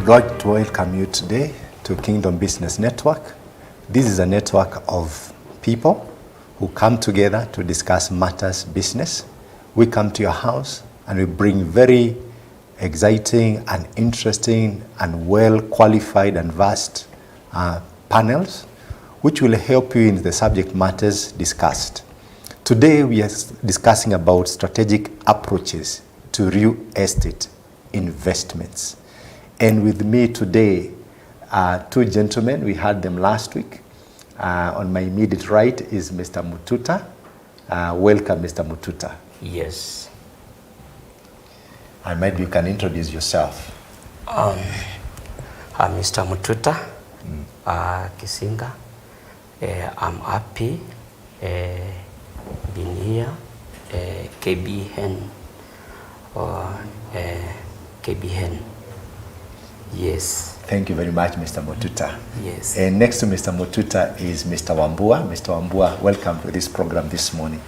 would like to welcome you today to Kingdom Business Network. This is a network of people who come together to discuss matters business. We come to your house and we bring very exciting and interesting and well qualified and vast panels which will help you in the subject matters discussed. Today we are discussing about strategic approaches to real estate investments. And with me today are two gentlemen. We had them last week. On my immediate right is Mr. Mututa. Welcome, Mr. Mututa. Yes. And maybe you can introduce yourself. I'm Mr. Mututa Kisinga. I'm happy being here. KBN or KBN. Yes. Thank you very much, Mr. Mututa. Yes. And next to Mr. Mututa is Mr. Wambua. Mr. Wambua, welcome to this program this morning.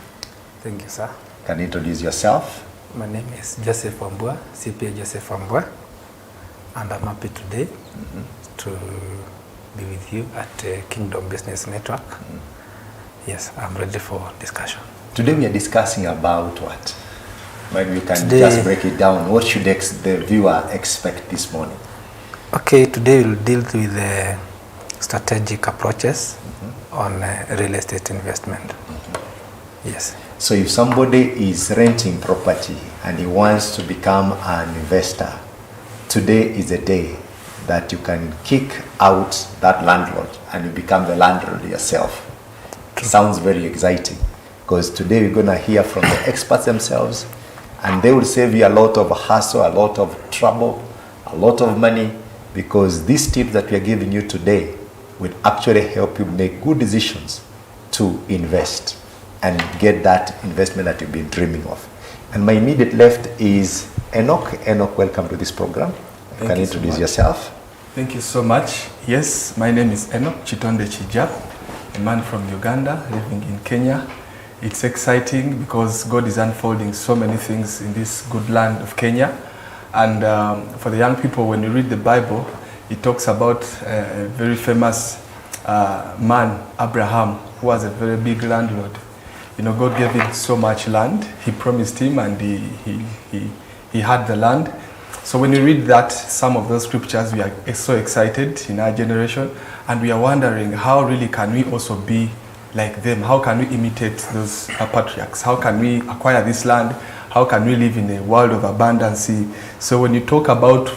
Thank you, sir. Can you introduce yourself? My name is Joseph Wambua, CPA Joseph Wambua, and I'm happy today to be with you at Kingdom Business Network. Yes, I'm ready for discussion. Today we are discussing about what? Maybe you can just break it down. What should the viewer expect this morning? Okay, today we'll deal with the strategic approaches on real estate investment. Yes. So if somebody is renting property and he wants to become an investor, today is a day that you can kick out that landlord and you become the landlord yourself. Sounds very exciting, because today we're going to hear from the experts themselves, and they will save you a lot of hassle, a lot of trouble, a lot of money, because these tips that we are giving you today will actually help you make good decisions to invest and get that investment that you've been dreaming of. And my immediate left is Enoch. Enoch, welcome to this program. You can introduce yourself. Thank you so much. Yes, my name is Enoch Chitonde Chijap, a man from Uganda living in Kenya. It's exciting because God is unfolding so many things in this good land of Kenya. And for the young people, when you read the Bible, it talks about a very famous man, Abraham, who was a very big landlord. You know, God gave him so much land. He promised him, and he had the land. So when you read that, some of those scriptures, we are so excited in our generation, and we are wondering how really can we also be like them? How can we imitate those patriarchs? How can we acquire this land? How can we live in a world of abundance? So when you talk about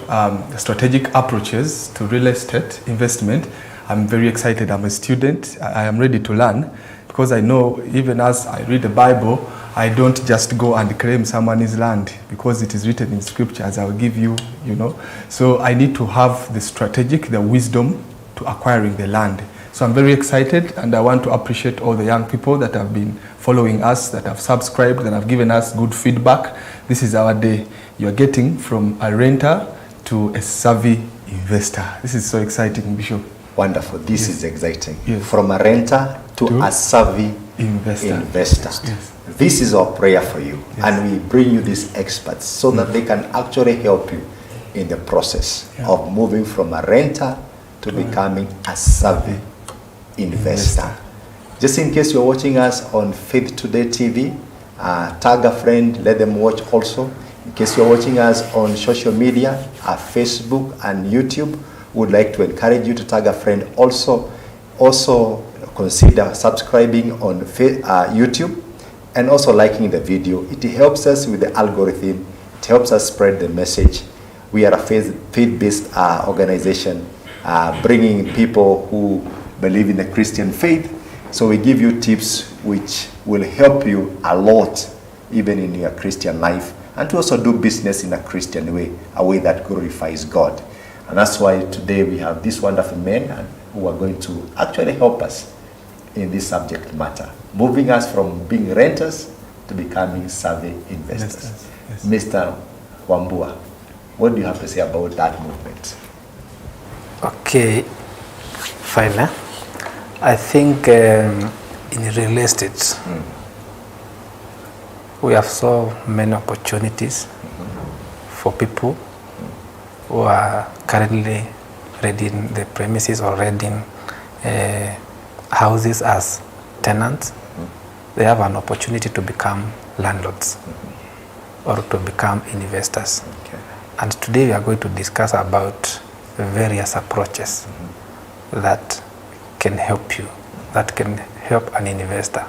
strategic approaches to real estate investment, I'm very excited. I'm a student. I am ready to learn, because I know even as I read the Bible, I don't just go and claim someone's land because it is written in scriptures, I will give you, you know. So I need to have the strategic, the wisdom to acquiring the land. So I'm very excited, and I want to appreciate all the young people that have been following us, that have subscribed, that have given us good feedback. This is our day. You're getting from a renter to a savvy investor. This is so exciting, Bishop. Wonderful. This is exciting. Yes. From a renter to a savvy investor. Yes. This is our prayer for you. Yes. And we bring you these experts so that they can actually help you in the process of moving from a renter to becoming a savvy investor. Just in case you're watching us on Faith Today TV, tag a friend, let them watch also. In case you're watching us on social media, Facebook and YouTube, we would like to encourage you to tag a friend also. Also consider subscribing on YouTube and also liking the video. It helps us with the algorithm. It helps us spread the message. We are a faith-based organization, bringing people who believe in the Christian faith. So we give you tips which will help you a lot, even in your Christian life, and to also do business in a Christian way, a way that glorifies God. And that's why today we have these wonderful men who are going to actually help us in this subject matter, moving us from being renters to becoming savvy investors. Yes. Mr. Wambua, what do you have to say about that movement? Okay, fine. I think in real estate, we have so many opportunities for people who are currently renting the premises or renting houses as tenants, they have an opportunity to become landlords or to become investors. Okay. And today we are going to discuss about various approaches that can help you, that can help an investor.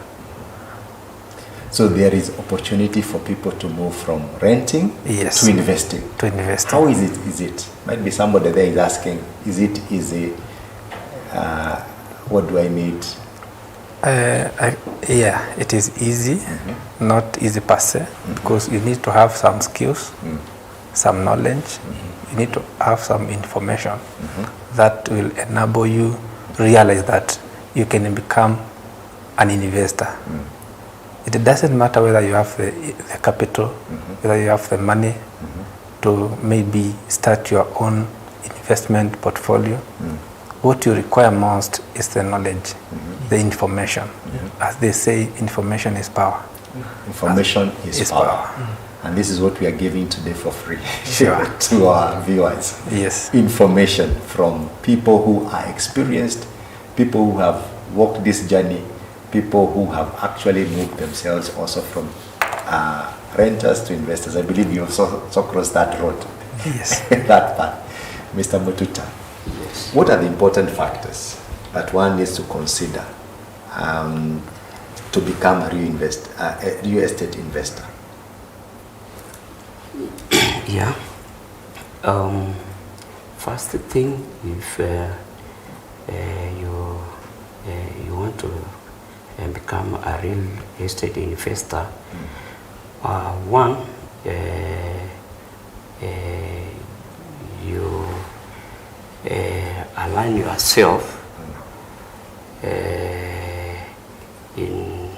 So there is opportunity for people to move from renting Yes. to investing. To investing. How is it? Is it? Might be somebody there is asking, is it easy? What do I need? Yeah, it is easy, not easy per se, because you need to have some skills, some knowledge, you need to have some information that will enable you realize that you can become an investor. It doesn't matter whether you have the capital, whether you have the money to maybe start your own investment portfolio. What you require most is the knowledge, the information. As they say, information is power. Information is power. And this is what we are giving today for free to our viewers. Yes. Information from people who are experienced, people who have walked this journey, people who have actually moved themselves also from renters to investors. I believe you also crossed that road. Yes. That path. Mr. Mututa, Yes. what are the important factors that one needs to consider to become a real estate investor? Yeah. First thing, if you want to become a real estate investor, one, you align yourself in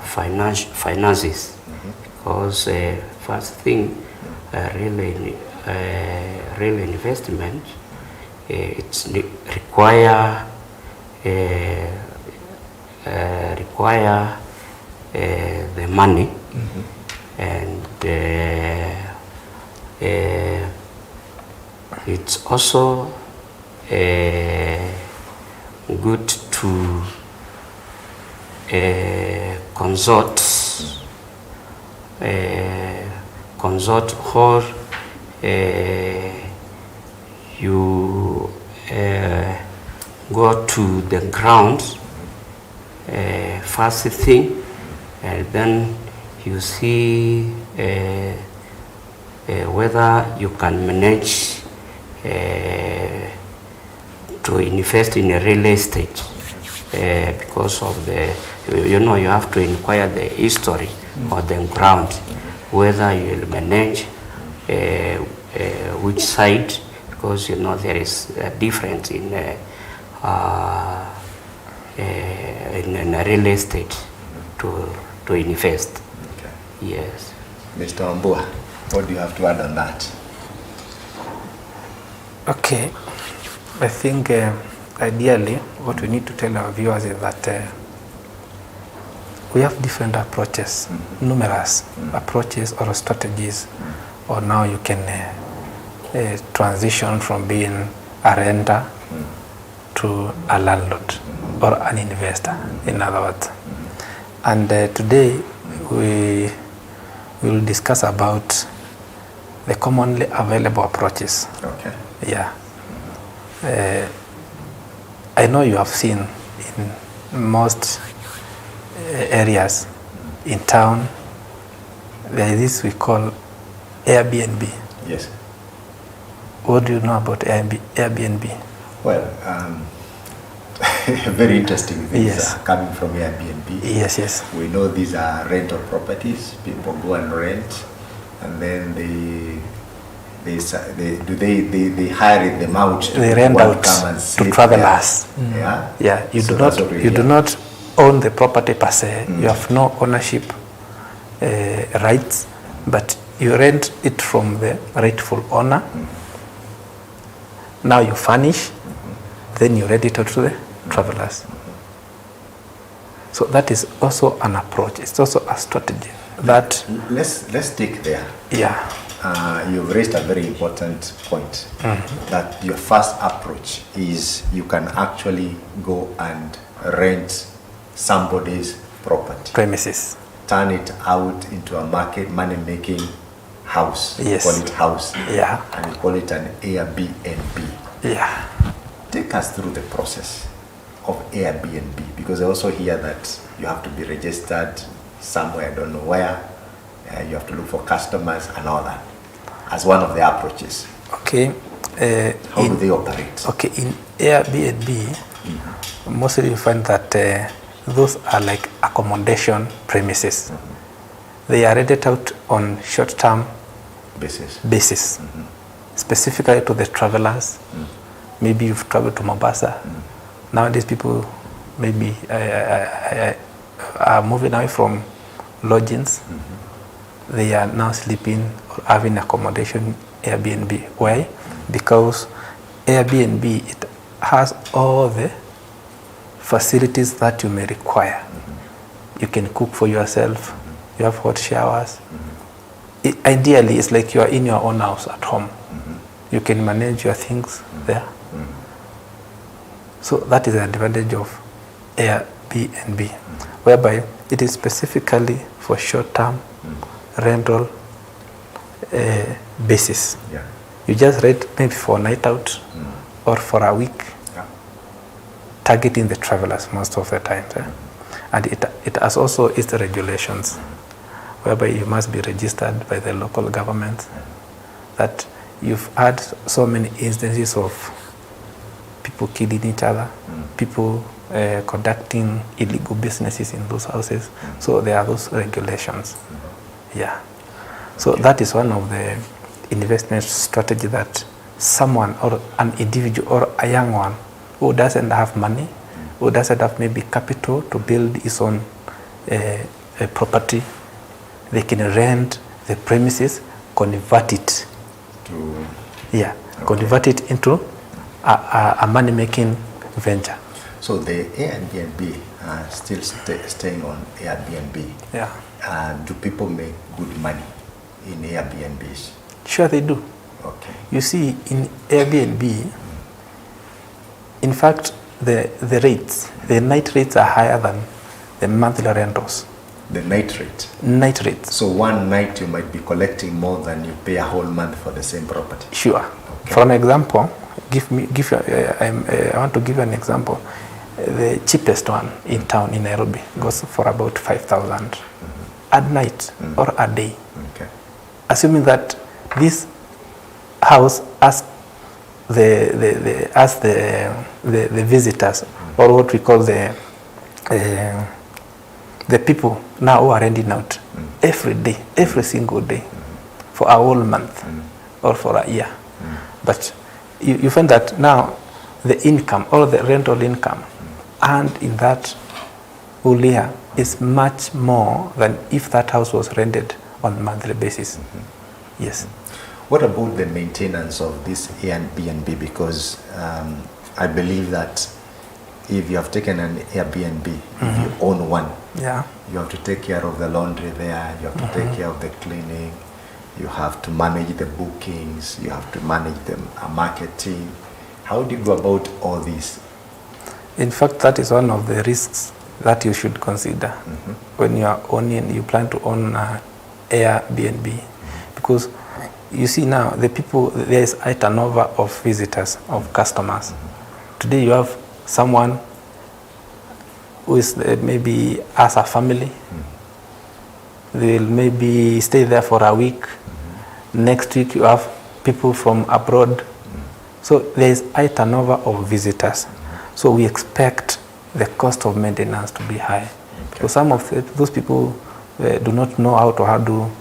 finances, because first thing, real investment, it's require the money, and it's also good to consult how you go to the ground first thing, and then you see whether you can manage to invest in a real estate, because of the, you have to inquire the history of the ground, whether you will manage which side, because there is a difference in a real estate to invest. Okay. Yes. Mr. Ambua, what do you have to add on that? Okay. I think ideally what we need to tell our viewers is that we have different approaches, numerous approaches or strategies, or now you can transition from being a renter to a landlord or an investor, in other words. And today we will discuss about the commonly available approaches. Okay. Yeah. I know you have seen in most areas in town, there is this we call Airbnb. Yes. What do you know about Airbnb? Well, very interesting things Yes. are coming from Airbnb. Yes, yes. We know these are rental properties. People go and rent, and then they hire them out. They rent people out come and to sleep travelers. there. Yeah. Yeah, you So do not that's what we you do hear. not own the property per se. You have no ownership rights, but you rent it from the rightful owner. Now you furnish, then you rent it out to the travelers. So that is also an approach. It's also a strategy that Let's stick there. yeah. you've raised a very important point, that your first approach is you can actually go and rent somebody's property, Premises. turn it out into a money-making house. Yes. You call it house. Yeah. And you call it an Airbnb. Yeah. Take us through the process of Airbnb, because I also hear that you have to be registered somewhere, I don't know where. You have to look for customers and all that as one of the approaches. Okay. How do they operate? Okay, in Airbnb, mostly you find that those are like accommodation premises. They are rented out on short-term basis, specifically to the travelers. Maybe you've traveled to Mombasa. Nowadays, people maybe are moving away from lodgings. They are now sleeping or having accommodation Airbnb. Why? Because Airbnb, it has all the facilities that you may require. You can cook for yourself. You have hot showers. Ideally, it's like you are in your own house at home. You can manage your things there. So that is the advantage of Airbnb, whereby it is specifically for short-term rental basis. Yeah. You just rent maybe for a night out or for a week, targeting the travelers most of the time. And it has also its regulations, whereby you must be registered by the local government. That you've had so many instances of people killing each other, people conducting illegal businesses in those houses. So there are those regulations. Yeah. So that is one of the investment strategy that someone or an individual or a young one who doesn't have money, who doesn't have maybe capital to build his own property, they can rent the premises, convert it convert it into a money-making venture. So the Airbnb still staying on Airbnb. Yeah. Do people make good money in Airbnbs? Sure they do. Okay. You see, in Airbnb, in fact, the night rates are higher than the monthly rentals. The night rate? Night rates. So one night you might be collecting more than you pay a whole month for the same property? Sure. Okay. For an example, I want to give you an example. The cheapest one in town in Nairobi goes for about 5,000 at night or a day. Okay. Assuming that this house as the visitors, or what we call the people now who are renting out every day, every single day, for a whole month or for a year. But you find that now the income, or the rental income, and in that whole year is much more than if that house was rented on a monthly basis. Yes. What about the maintenance of this Airbnb? Because I believe that if you have taken an Airbnb, if you own one, you have to take care of the laundry there, you have to take care of the cleaning, you have to manage the bookings, you have to manage the marketing. How do you go about all this? In fact, that is one of the risks that you should consider when you are owning, you plan to own Airbnb. Because you see now, the people, there is a turnover of visitors, of customers. Today you have someone who is maybe as a family. They will maybe stay there for a week. Next week you have people from abroad. So there is a turnover of visitors. So we expect the cost of maintenance to be high. So some of those people do not know how to handle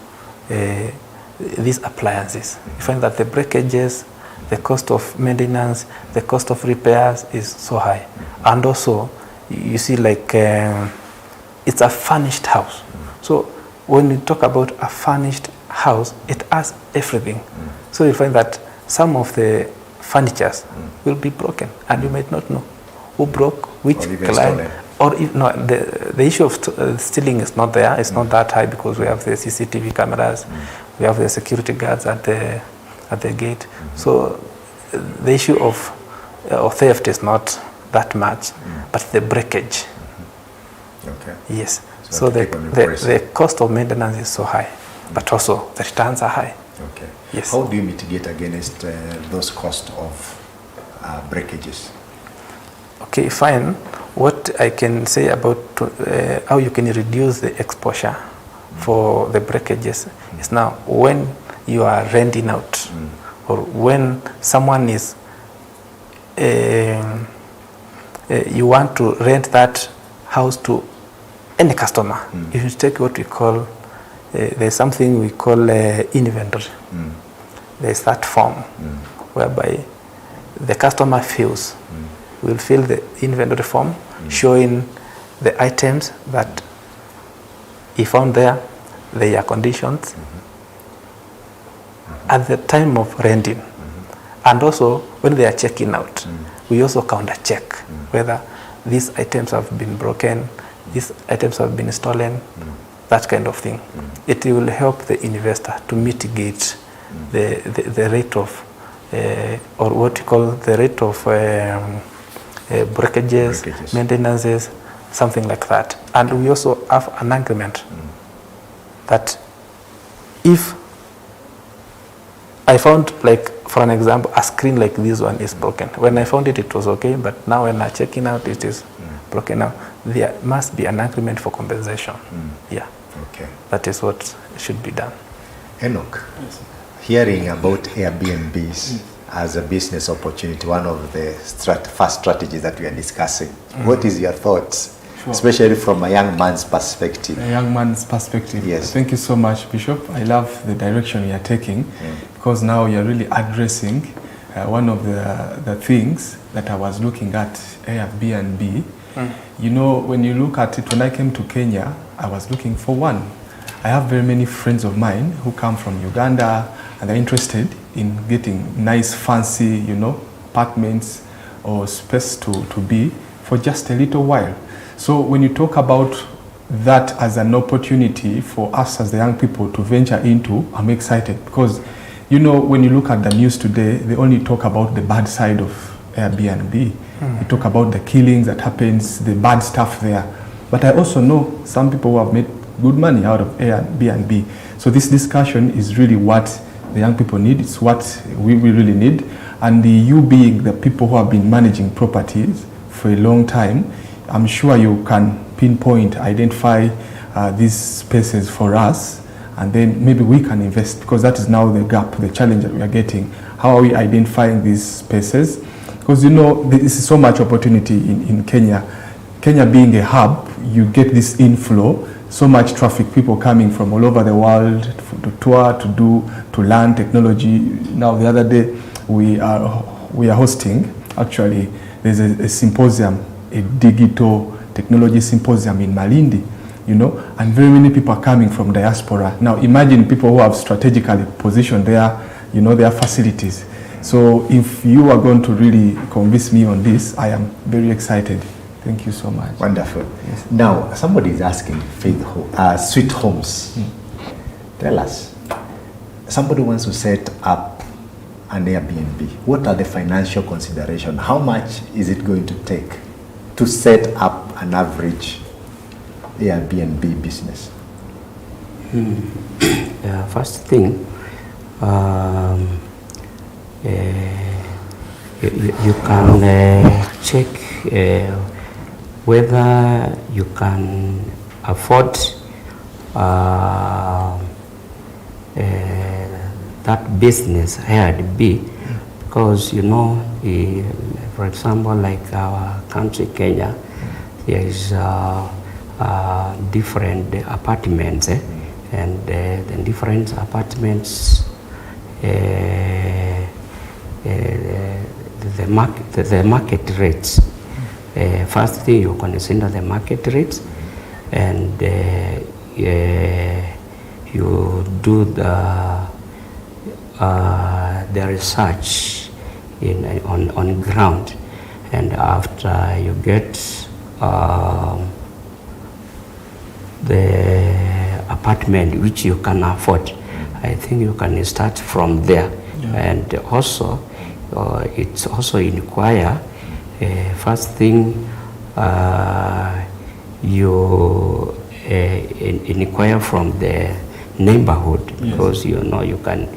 these appliances. You find that the breakages, the cost of maintenance, the cost of repairs is so high. And also, you see, like, it's a furnished house. So when you talk about a furnished house, it has everything. So you find that some of the furnitures will be broken, and you might not know who broke, which client. Or if no, the issue of stealing is not there. It's not that high because we have the CCTV cameras. We have the security guards at the gate. So the issue of theft is not that much, but the breakage. Okay. Yes. So the cost of maintenance is so high, but also the returns are high. Okay. Yes. How do you mitigate against those costs of breakages? Okay, fine. What I can say about how you can reduce the exposure for the breakages is now when you are renting out or when someone is you want to rent that house to any customer. If you take what we call there's something we call inventory. There's that form whereby the customer fills. Will fill the inventory form showing the items that he found there, their conditions at the time of renting. And also when they are checking out, we also counter check whether these items have been broken, these items have been stolen, that kind of thing. It will help the investor to mitigate the rate of or what you call the rate of breakages, maintenances, something like that. And we also have an agreement that if I found, like, for an example, a screen like this one is broken. When I found it, it was okay, but now when I'm checking out, it is broken now. There must be an agreement for compensation. Yeah. Okay. That is what should be done. Enoch, hearing about Airbnbs as a business opportunity, one of the first strategies that we are discussing, what is your thoughts, especially from a young man's perspective? A young man's perspective. Yes. Thank you so much, Bishop. I love the direction you are taking because now you're really addressing one of the things that I was looking at, Airbnb. You know, when you look at it, when I came to Kenya, I was looking for one. I have very many friends of mine who come from Uganda and they're interested in getting nice, fancy, you know, apartments or space to be for just a little while. So when you talk about that as an opportunity for us as the young people to venture into, I'm excited because, you know, when you look at the news today, they only talk about the bad side of Airbnb. They talk about the killings that happens, the bad stuff there. But I also know some people who have made good money out of Airbnb. So this discussion is really what the young people need. It's what we really need. And you being the people who have been managing properties for a long time, I'm sure you can pinpoint, identify these spaces for us, and then maybe we can invest, because that is now the gap, the challenge that we are getting. How are we identifying these spaces? Because, you know, this is so much opportunity in Kenya. Kenya being a hub, you get this inflow, so much traffic, people coming from all over the world to tour, to learn technology. Now, the other day, we are hosting, actually, there's a symposium, a digital technology symposium in Malindi, you know, and very many people are coming from diaspora. Now, imagine people who have strategically positioned their, you know, their facilities. So if you are going to really convince me on this, I am very excited. Thank you so much. Wonderful. Yes. Now, somebody is asking, Sweet Homes. Tell us, somebody wants to set up an Airbnb. What are the financial considerations? How much is it going to take to set up an average Airbnb business? First thing, you can check whether you can afford that business Airbnb, because, you know, for example, like our country, Kenya, there is different apartments, and the different apartments, the market rates. First thing, you consider the market rates, and you do the research on ground, and after you get the apartment which you can afford, I think you can start from there. And also, it's also inquire, first thing, you inquire from the neighborhood, because you know you can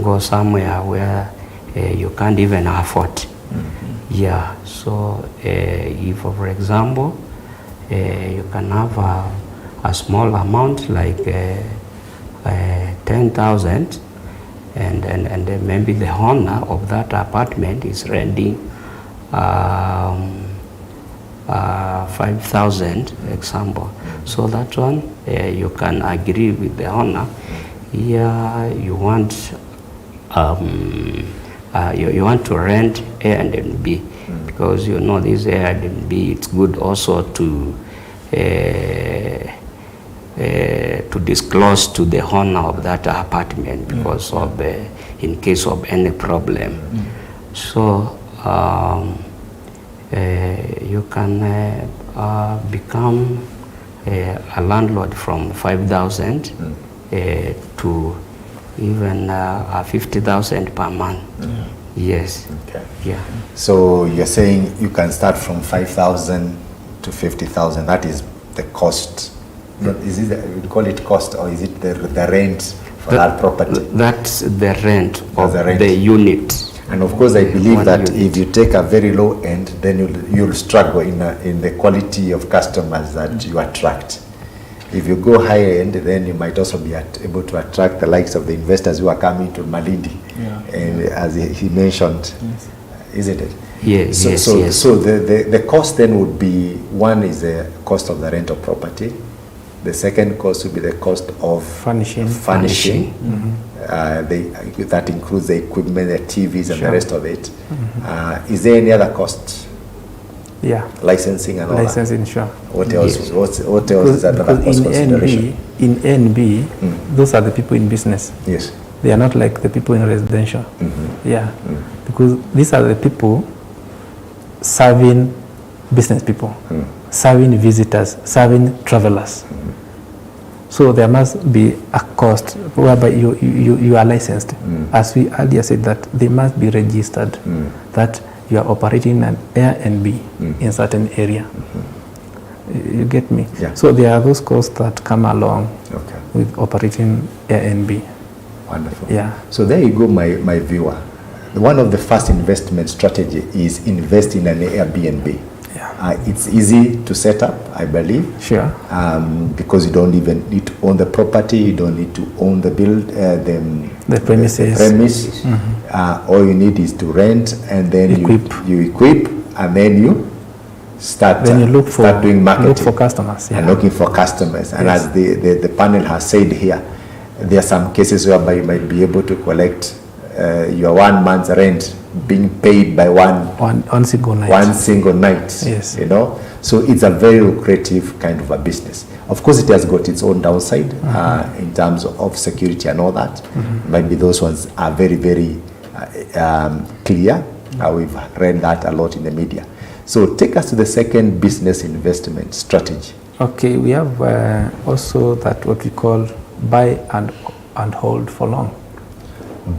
go somewhere where you can't even afford. Yeah, so if, for example, you can have a small amount like 10,000, and then maybe the owner of that apartment is renting 5,000 example. So that one you can agree with the owner. Yeah, you want you want to rent A and B, because you know this A and B, it's good also to disclose to the owner of that apartment, because of in case of any problem. So you can become a landlord from 5,000 to even 50,000 per month. Yes. Okay. Yeah. So you're saying you can start from 5,000 to 50,000. That is the cost. Is it we call it cost, or is it the rent for that property? That's the rent of the rent. the unit. And of course, I believe One that unit. if you take a very low end, then you'll struggle in the quality of customers that you attract. If you go higher end, then you might also be able to attract the likes of the investors who are coming to Malindi, and as he mentioned, isn't it? Yes, So, yes, so, yes. so the cost then would be, one is the cost of the rental property. The second cost would be the cost of Furnishing. That includes the equipment, the TVs, and Sure. the rest of it. Is there any other cost? Yeah. Licensing and all Licensing, sure. that? What else? Yes. What else is another cost consideration? in NB, those are the people in business. Yes. They are not like the people in residential. Yeah. Because these are the people serving business people, serving visitors, serving travelers. So there must be a cost whereby you are licensed. As we earlier said, that they must be registered, that you are operating an Airbnb in certain area. You get me? Yeah. So there are those costs that come along Okay. with operating Airbnb. Wonderful. Yeah. So there you go, my viewer. One of the first investment strategy is invest in an Airbnb. Yeah. It's easy to set up, I believe. Sure. Because you don't even need to own the property, you don't need to own the The premises. All you need is to rent, and then you equip, and then you start. Then you start doing marketing. Look for customers. And Yeah. looking for customers. And Yes. as the panel has said here, there are some cases whereby you might be able to collect your 1 month's rent being paid by one single night. one single night. Yes. You know, so it's a very lucrative kind of a business. Of course, it has got its own downside in terms of security and all that. Maybe those ones are very, very clear. We've read that a lot in the media. So take us to the second business investment strategy. Okay, we have also that what we call buy and hold for long.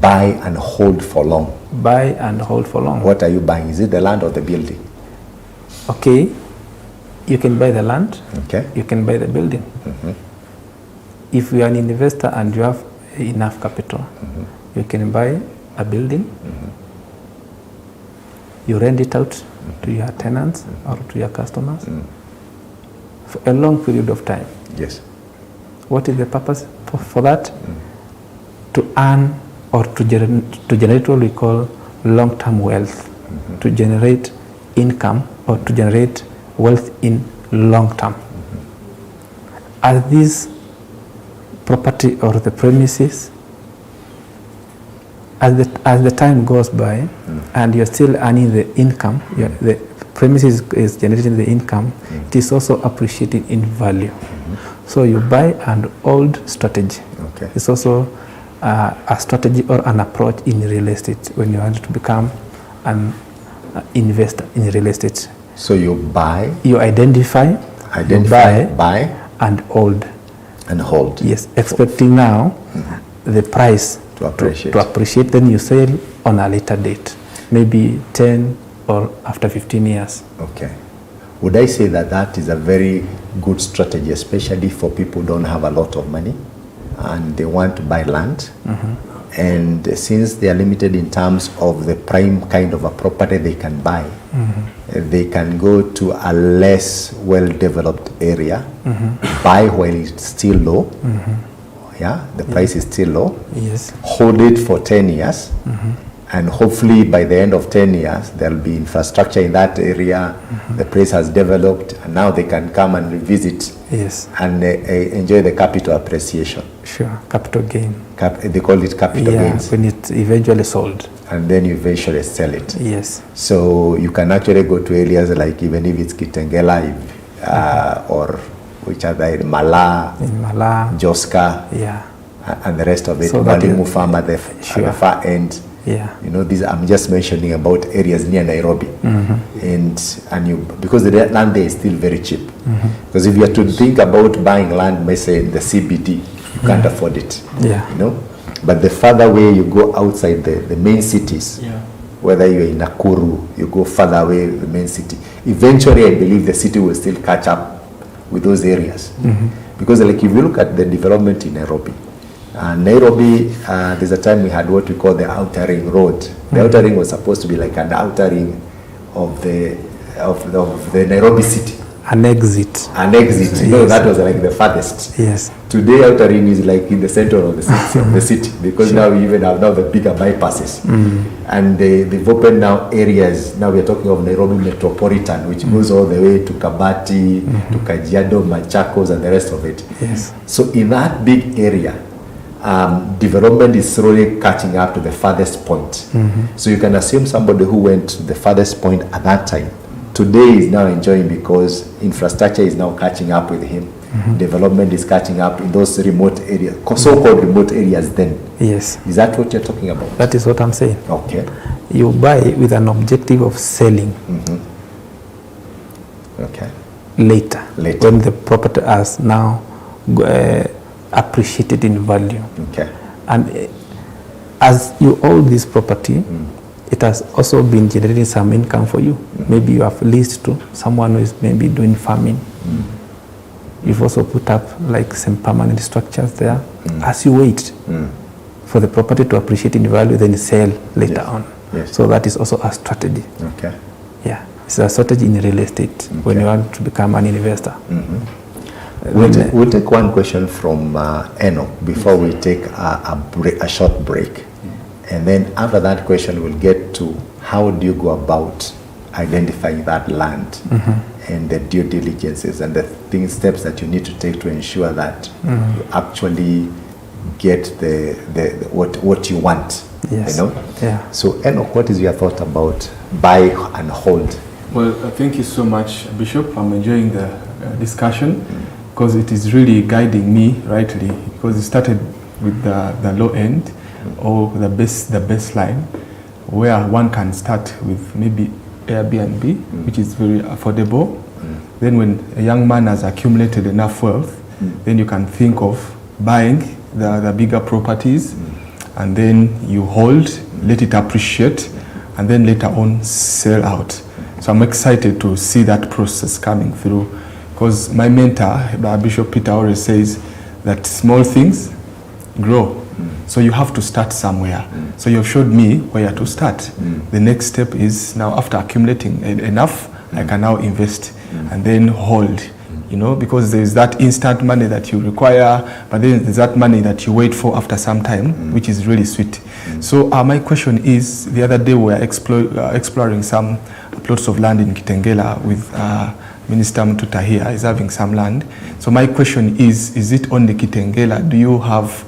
Buy and hold for long. Buy and hold for long. What are you buying? Is it the land or the building? Okay, you can buy the land, Okay. you can buy the building. If you are an investor and you have enough capital, you can buy a building, you rent it out to your tenants or to your customers for a long period of time. Yes. What is the purpose for that? To earn or to generate what we call long-term wealth, to generate income or to generate wealth in long term. As this property or the premises, as the time goes by and you're still earning the income, the premises is generating the income, it is also appreciating in value. So you buy an old strategy. Okay. It's also a strategy or an approach in real estate when you want to become an investor in real estate. So you buy, You identify, you buy, buy, and hold. And hold. Yes, expecting now the price To appreciate. to appreciate, then you sell on a later date, maybe 10 or after 15 years. Okay. Would I say that that is a very good strategy, especially for people who don't have a lot of money and they want to buy land? And since they are limited in terms of the prime kind of a property they can buy, they can go to a less well-developed area, buy while it's still low. Yeah, the price is still low. Yes. Hold it for 10 years. And hopefully by the end of 10 years, there'll be infrastructure in that area. The place has developed, and now they can come and revisit Yes. and enjoy the capital appreciation. Sure. Capital gain. They call it capital Yeah, gains. when it's eventually sold. And then you eventually sell it. Yes. So you can actually go to areas like, even if it's Kitengela, or which are there, Mala, In Mala. Joska, Yeah. and the rest of it. So that Walimu is- Farm at the Sure. far end. Yeah. You know, these I'm just mentioning about areas near Nairobi, and you, because the land there is still very cheap. Because if you are to think about buying land, let's say in the CBD, you can't afford it. Yeah. You know, but the further away you go outside the main cities, whether you're in Nakuru, you go further away the main city. Eventually, I believe the city will still catch up with those areas, because like if you look at the development in Nairobi. Nairobi, there's a time we had what we call the outer ring road. The outer ring was supposed to be like an outer ring of the Nairobi city. An exit. An exit, you know, Yes. that was like the farthest. Yes. Today, outer ring is like in the center of the city, because now we even have now the bigger bypasses, and they've opened now areas. Now we are talking of Nairobi Metropolitan, which goes all the way to Kabati, to Kajiado, Machakos, and the rest of it. Yes. So in that big area, development is slowly catching up to the farthest point. So you can assume somebody who went to the farthest point at that time, today is now enjoying, because infrastructure is now catching up with him. Development is catching up in those remote areas, so-called remote areas then. Yes. Is that what you're talking about? That is what I'm saying. Okay. You buy with an objective of selling Okay. later, Later. when the property has now appreciated in value. Okay. And as you own this property, it has also been generating some income for you. Maybe you have leased to someone who is maybe doing farming. You've also put up like some permanent structures there. As you wait for the property to appreciate in value, then sell later on. Yes. So that is also a strategy. Okay. Yeah, it's a strategy in real estate when you want to become an investor. We'll take one question from Eno before we take a short break. And then after that question, we'll get to how do you go about identifying that land and the due diligences and the steps that you need to take to ensure that you actually get what you want. Yes. You know? Yeah. So Eno, what is your thought about buy and hold? Well, thank you so much, Bishop. I'm enjoying the discussion because it is really guiding me rightly, because it started with the low end or the baseline, where one can start with maybe Airbnb, which is very affordable. Then when a young man has accumulated enough wealth, then you can think of buying the bigger properties, and then you hold, let it appreciate, and then later on sell out. So I'm excited to see that process coming through, because my mentor, Bishop Peter, always says that small things grow. So you have to start somewhere. So you've showed me where to start. The next step is now, after accumulating enough, I can now invest and then hold, you know, because there's that instant money that you require, but then there's that money that you wait for after some time, which is really sweet. So my question is, the other day we were exploring some plots of land in Kitengela with Minister Mtuta here is having some land. So my question is it only Kitengela? Do you have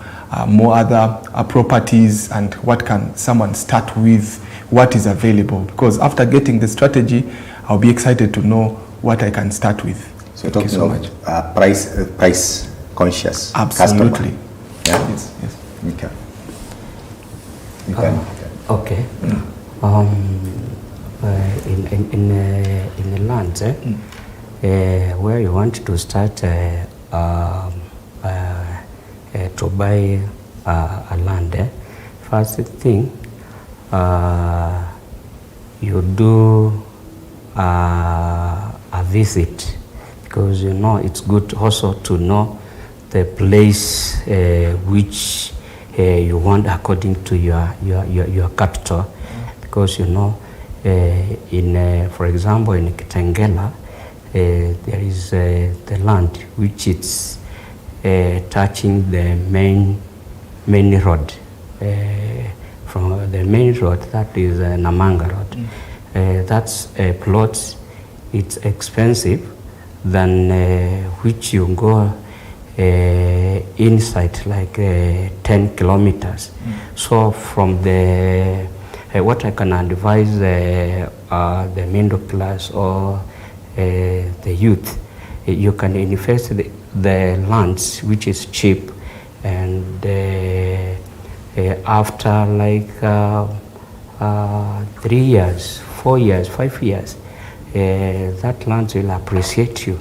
more other properties, and what can someone start with? What is available? Because after getting the strategy, I'll be excited to know what I can start with. So talking so of price conscious Absolutely. customer. Yeah? Yes, yes. Okay. You can. Okay. In the land where you want to start to buy a land, first thing, you do a visit, because you know it's good also to know the place which you want according to your capital, because you know in for example in Kitengela there is the land which is touching the main road, from the main road, that is Namanga Road. That's a plot, it's expensive than which you go inside like 10 kilometers. So from the what I can advise the middle class or the youth, you can invest the lands which is cheap, and after like 3 years, 4 years, 5 years, that land will appreciate you.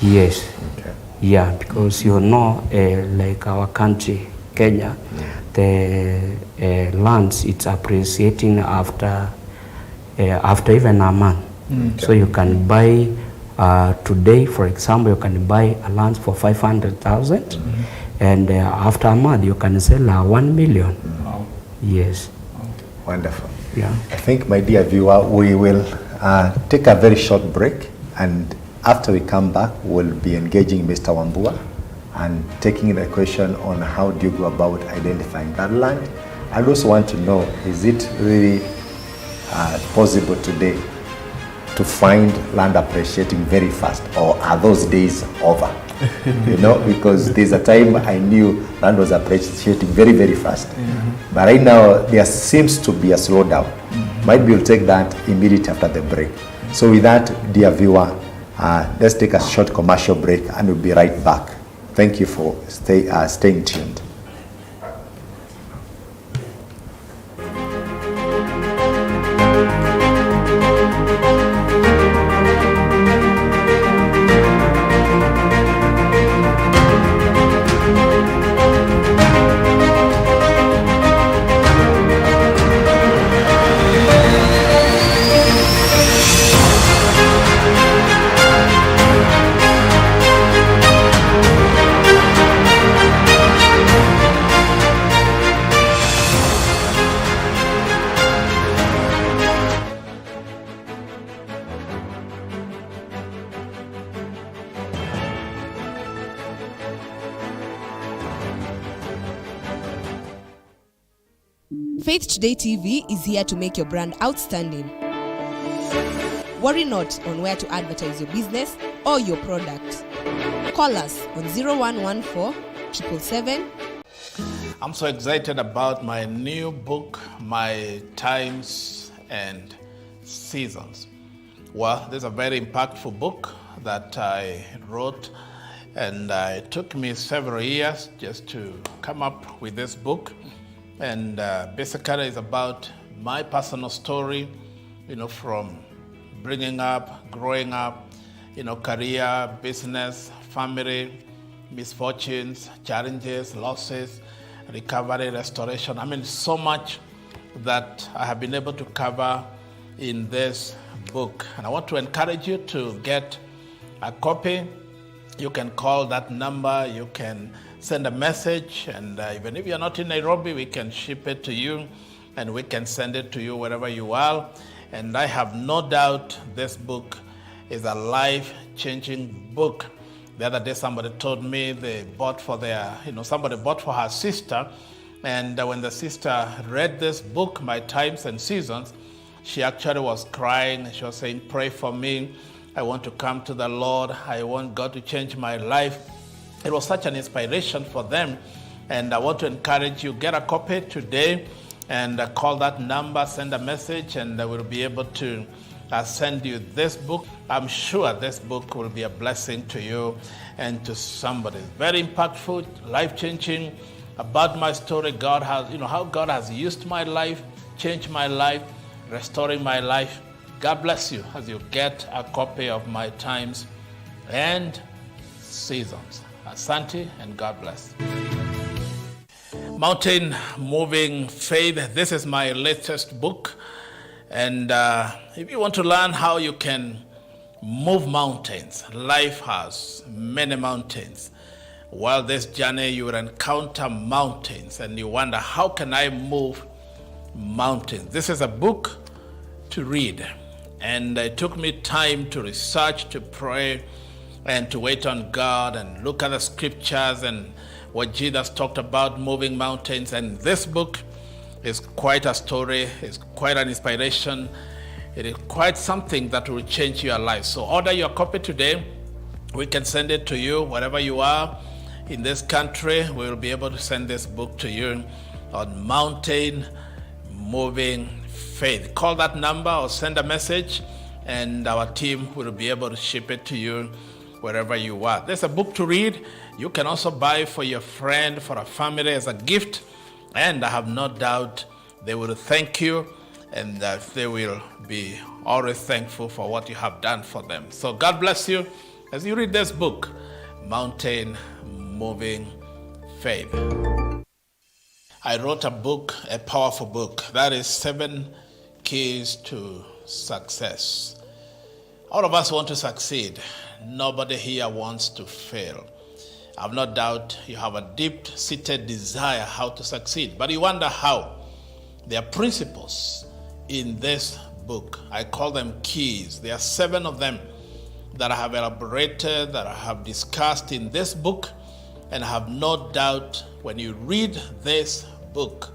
Yes. Okay. Yeah, because you know, like our country, Kenya, the lands, it's appreciating after even a month. Okay. So you can buy today, for example, you can buy a land for 500,000, and after a month you can sell 1 million. Wow. Yes. Wonderful. Yeah. I think, my dear viewer, we will take a very short break, and after we come back, we'll be engaging Mr. Wambua and taking the question on how do you go about identifying that land. I also want to know, is it really possible today to find land appreciating very fast, or are those days over? You know, because there's a time I knew land was appreciating very, very fast. But right now, there seems to be a slowdown. Might be we'll take that immediately after the break. So with that, dear viewer, let's take a short commercial break and we'll be right back. Thank you for staying tuned. Faith Today TV is here to make your brand outstanding. Worry not on where to advertise your business or your product. Call us on 0114 777. I'm so excited about my new book, My Times and Seasons. Well, this is a very impactful book that I wrote, and it took me several years just to come up with this book. And basically it's about my personal story, you know, from bringing up, growing up, you know, career, business, family, misfortunes, challenges, losses, recovery, restoration. I mean, so much that I have been able to cover in this book. And I want to encourage you to get a copy. You can call that number, you can send a message, and even if you're not in Nairobi, we can ship it to you, and we can send it to you wherever you are. And I have no doubt this book is a life-changing book. The other day, somebody told me they bought for somebody bought for her sister, and when the sister read this book, My Times and Seasons, she actually was crying. She was saying, "Pray for me. I want to come to the Lord. I want God to change my life." It was such an inspiration for them. And I want to encourage you, get a copy today and call that number, send a message, and I will be able to send you this book. I'm sure this book will be a blessing to you and to somebody. Very impactful, life-changing, about my story. God has, how God has used my life, changed my life, restoring my life. God bless you as you get a copy of My Times and Seasons. Asante, and God bless. Mountain Moving Faith. This is my latest book. And if you want to learn how you can move mountains, life has many mountains. While this journey, you will encounter mountains and you wonder, how can I move mountains? This is a book to read. And it took me time to research, to pray, and to wait on God and look at the scriptures and what Jesus talked about moving mountains. And this book is quite a story, it's quite an inspiration, it is quite something that will change your life. So order your copy today. We can send it to you wherever you are in this country. We will be able to send this book to you on Mountain Moving Faith. Call that number or send a message and our team will be able to ship it to you wherever you are. There's a book to read. You can also buy for your friend, for a family as a gift. And I have no doubt they will thank you and that they will be always thankful for what you have done for them. So God bless you as you read this book, Mountain Moving Faith. I wrote a book, a powerful book, that is 7 Keys to Success. All of us want to succeed. Nobody here wants to fail. I have no doubt you have a deep-seated desire how to succeed, but you wonder how. There are principles in this book. I call them keys. There are 7 of them that I have elaborated, that I have discussed in this book, and I have no doubt when you read this book,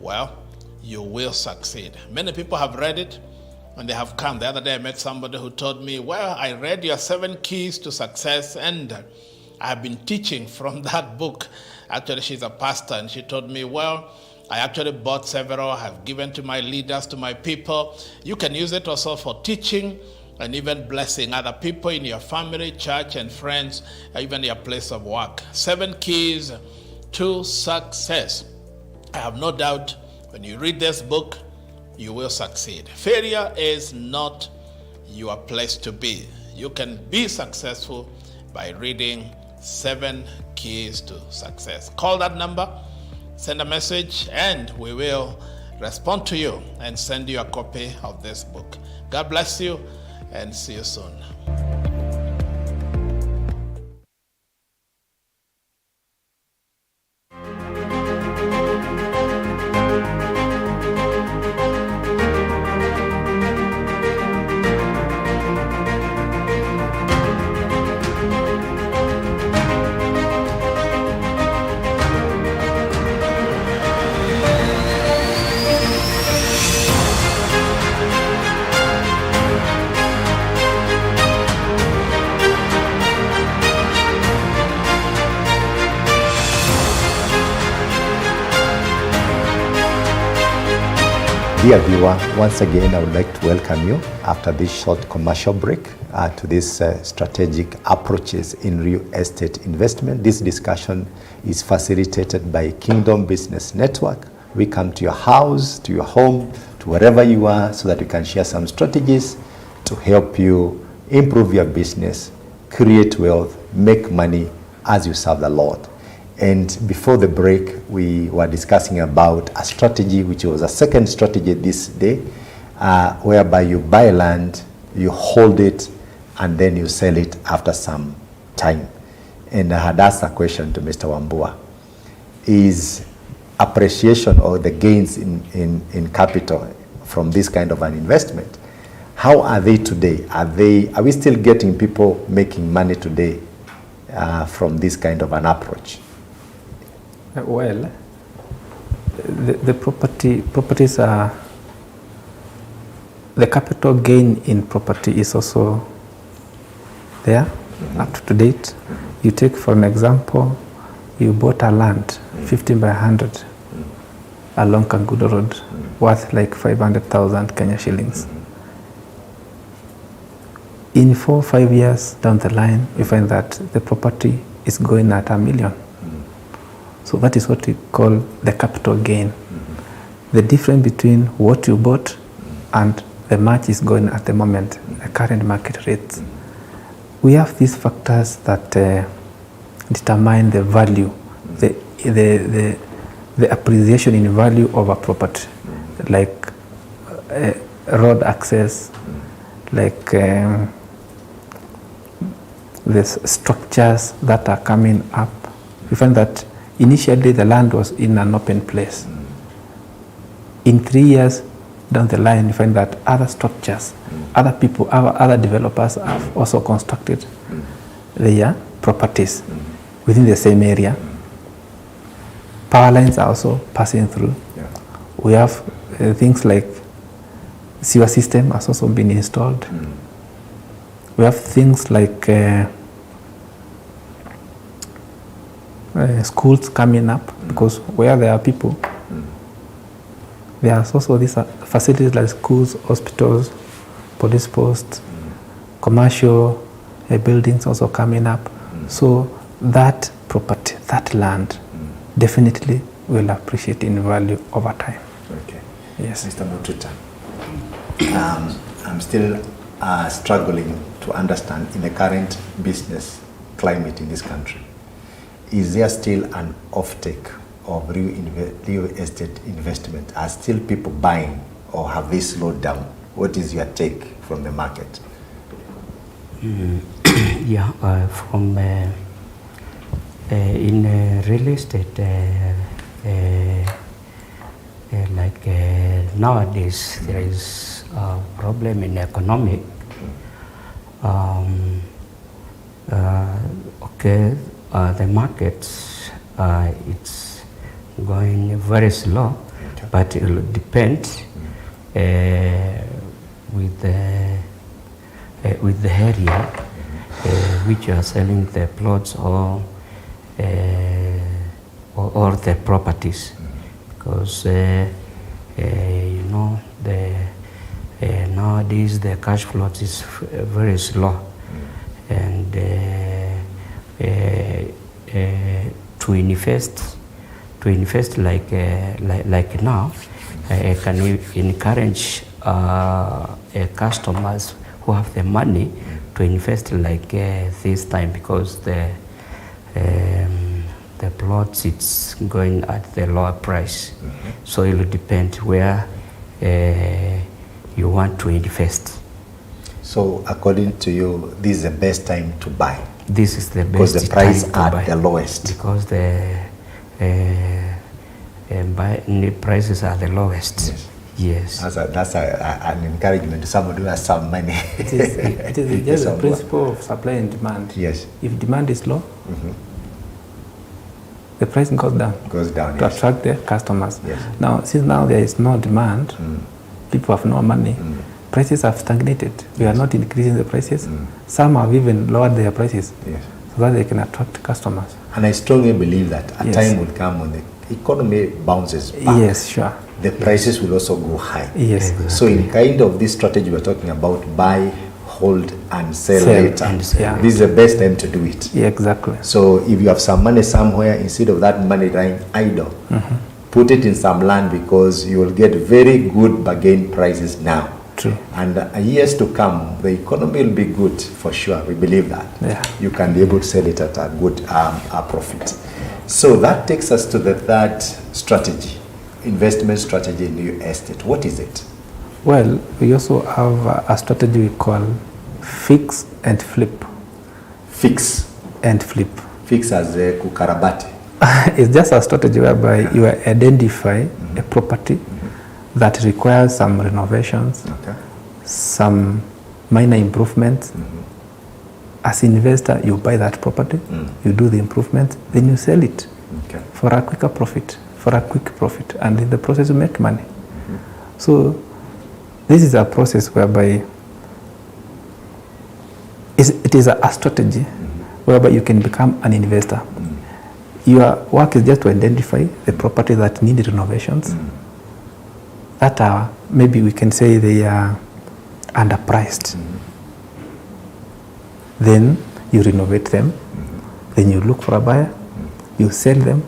well, you will succeed. Many people have read it and they have come. The other day I met somebody who told me, well, I read your 7 keys to success and I have been teaching from that book. Actually, she's a pastor, and she told me, well, I actually bought several, I have given to my leaders, to my people. You can use it also for teaching and even blessing other people in your family, church, and friends, even your place of work. 7 keys to success. I have no doubt when you read this book, you will succeed. Failure is not your place to be. You can be successful by reading 7 keys to success. Call that number, send a message, and we will respond to you and send you a copy of this book. God bless you and see you soon. Dear viewer, once again I would like to welcome you after this short commercial break to this strategic approaches in real estate investment. This discussion is facilitated by Kingdom Business Network. We come to your house, to your home, to wherever you are so that we can share some strategies to help you improve your business, create wealth, make money as you serve the Lord. And before the break, we were discussing about a strategy, which was a second strategy this day, whereby you buy land, you hold it, and then you sell it after some time. And I had asked a question to Mr. Wambua. Is appreciation or the gains in capital from this kind of an investment, how are they today? Are we still getting people making money today from this kind of an approach? Well, the properties are, the capital gain in property is also there, up to date. You take for an example, you bought a land 15 by 100 along Kangudo Road, worth like 500,000 Kenya shillings. In 4 or 5 years down the line, you find that the property is going at $1 million. So that is what we call the capital gain. The difference between what you bought and the much is going at the moment, the current market rates. We have these factors that determine the value, the the appreciation in value of a property, like road access, like the structures that are coming up. We find that initially the land was in an open place. In 3 years down the line, you find that other structures, other people, other developers have also constructed their properties within the same area. Power lines are also passing through. We have things like sewer system has also been installed. We have things like schools coming up, because where there are people, there are also these facilities like schools, hospitals, police posts, commercial buildings also coming up. So that property, that land, definitely will appreciate in value over time. Okay. Yes. Mr. Mututa, I'm still struggling to understand in the current business climate in this country. Is there still an offtake of real estate investment? Are still people buying, or have they slowed down? What is your take from the market? Yeah, from in real estate, like nowadays there is a problem in economic. Okay, the markets, it's going very slow, but it will depend with the area which you are selling the plots or the properties, because you know nowadays the cash flow is very slow, and to invest like now, I can encourage customers who have the money to invest like this time, because the plots, it's going at the lower price. So it will depend where you want to invest. So according to you, this is the best time to buy? This is the best because the price time to are buy, the lowest. because the prices are the lowest. Yes. That's an encouragement to somebody who has some money. It is just the principle of supply and demand. Yes. If demand is low, the price goes down. Goes down, to yes. attract the customers. Yes. Now, since now there is no demand, people have no money, prices have stagnated. We are not increasing the prices. Some have even lowered their prices, Yes. so that they can attract customers. And I strongly believe that a Yes. time will come when the economy bounces back. Yes, sure. The prices will also go high. Yes. So in kind of this strategy we're talking about, buy, hold, and sell Sell later. and sell. Yeah. This is the best time to do it. Yeah, exactly. So if you have some money somewhere, instead of that money lying idle, put it in some land, because you will get very good bargain prices now. True. And years to come, the economy will be good for sure. We believe that. Yeah. You can be able to sell it at a good a profit. So that takes us to the third strategy, investment strategy in real estate. What is it? Well, we also have a strategy we call fix and flip. Fix. And flip. Fix as a kukarabati. It's just a strategy whereby you identify a property that requires some renovations, some minor improvements. As an investor, you buy that property, you do the improvements, then you sell it for a quicker profit, and in the process you make money. So this is a process whereby it is a strategy whereby you can become an investor. Your work is just to identify the property that need renovations, that are, maybe we can say they are underpriced. Then you renovate them, then you look for a buyer, you sell them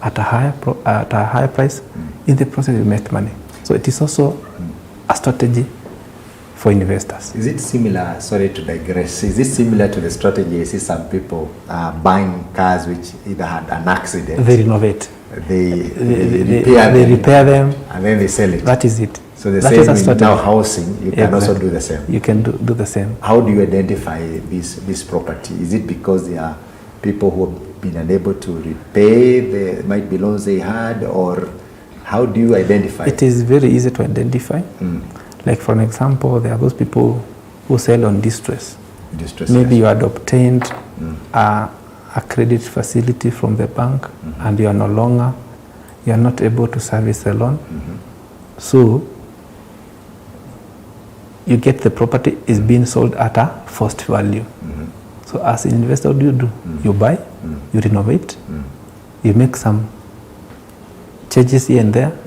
at a higher price. In the process you make money. So it is also a strategy for investors. Is it similar, sorry to digress, is it similar to the strategy I see some people buying cars which either had an accident? They renovate. they repair them, and then they sell it. That is it. So the That same is a in strategy. now housing, you can also do the same. You can do the same. How do you identify this property? Is it because there are people who have been unable to repay the might be loans they had, or how do you identify? It is very easy to identify. Like for an example, there are those people who sell on distress. Maybe you had obtained a credit facility from the bank and you are no longer, you are not able to service the loan. So you get the property is being sold at a first value. So as an investor, what do? You buy, you renovate, you make some changes here and there.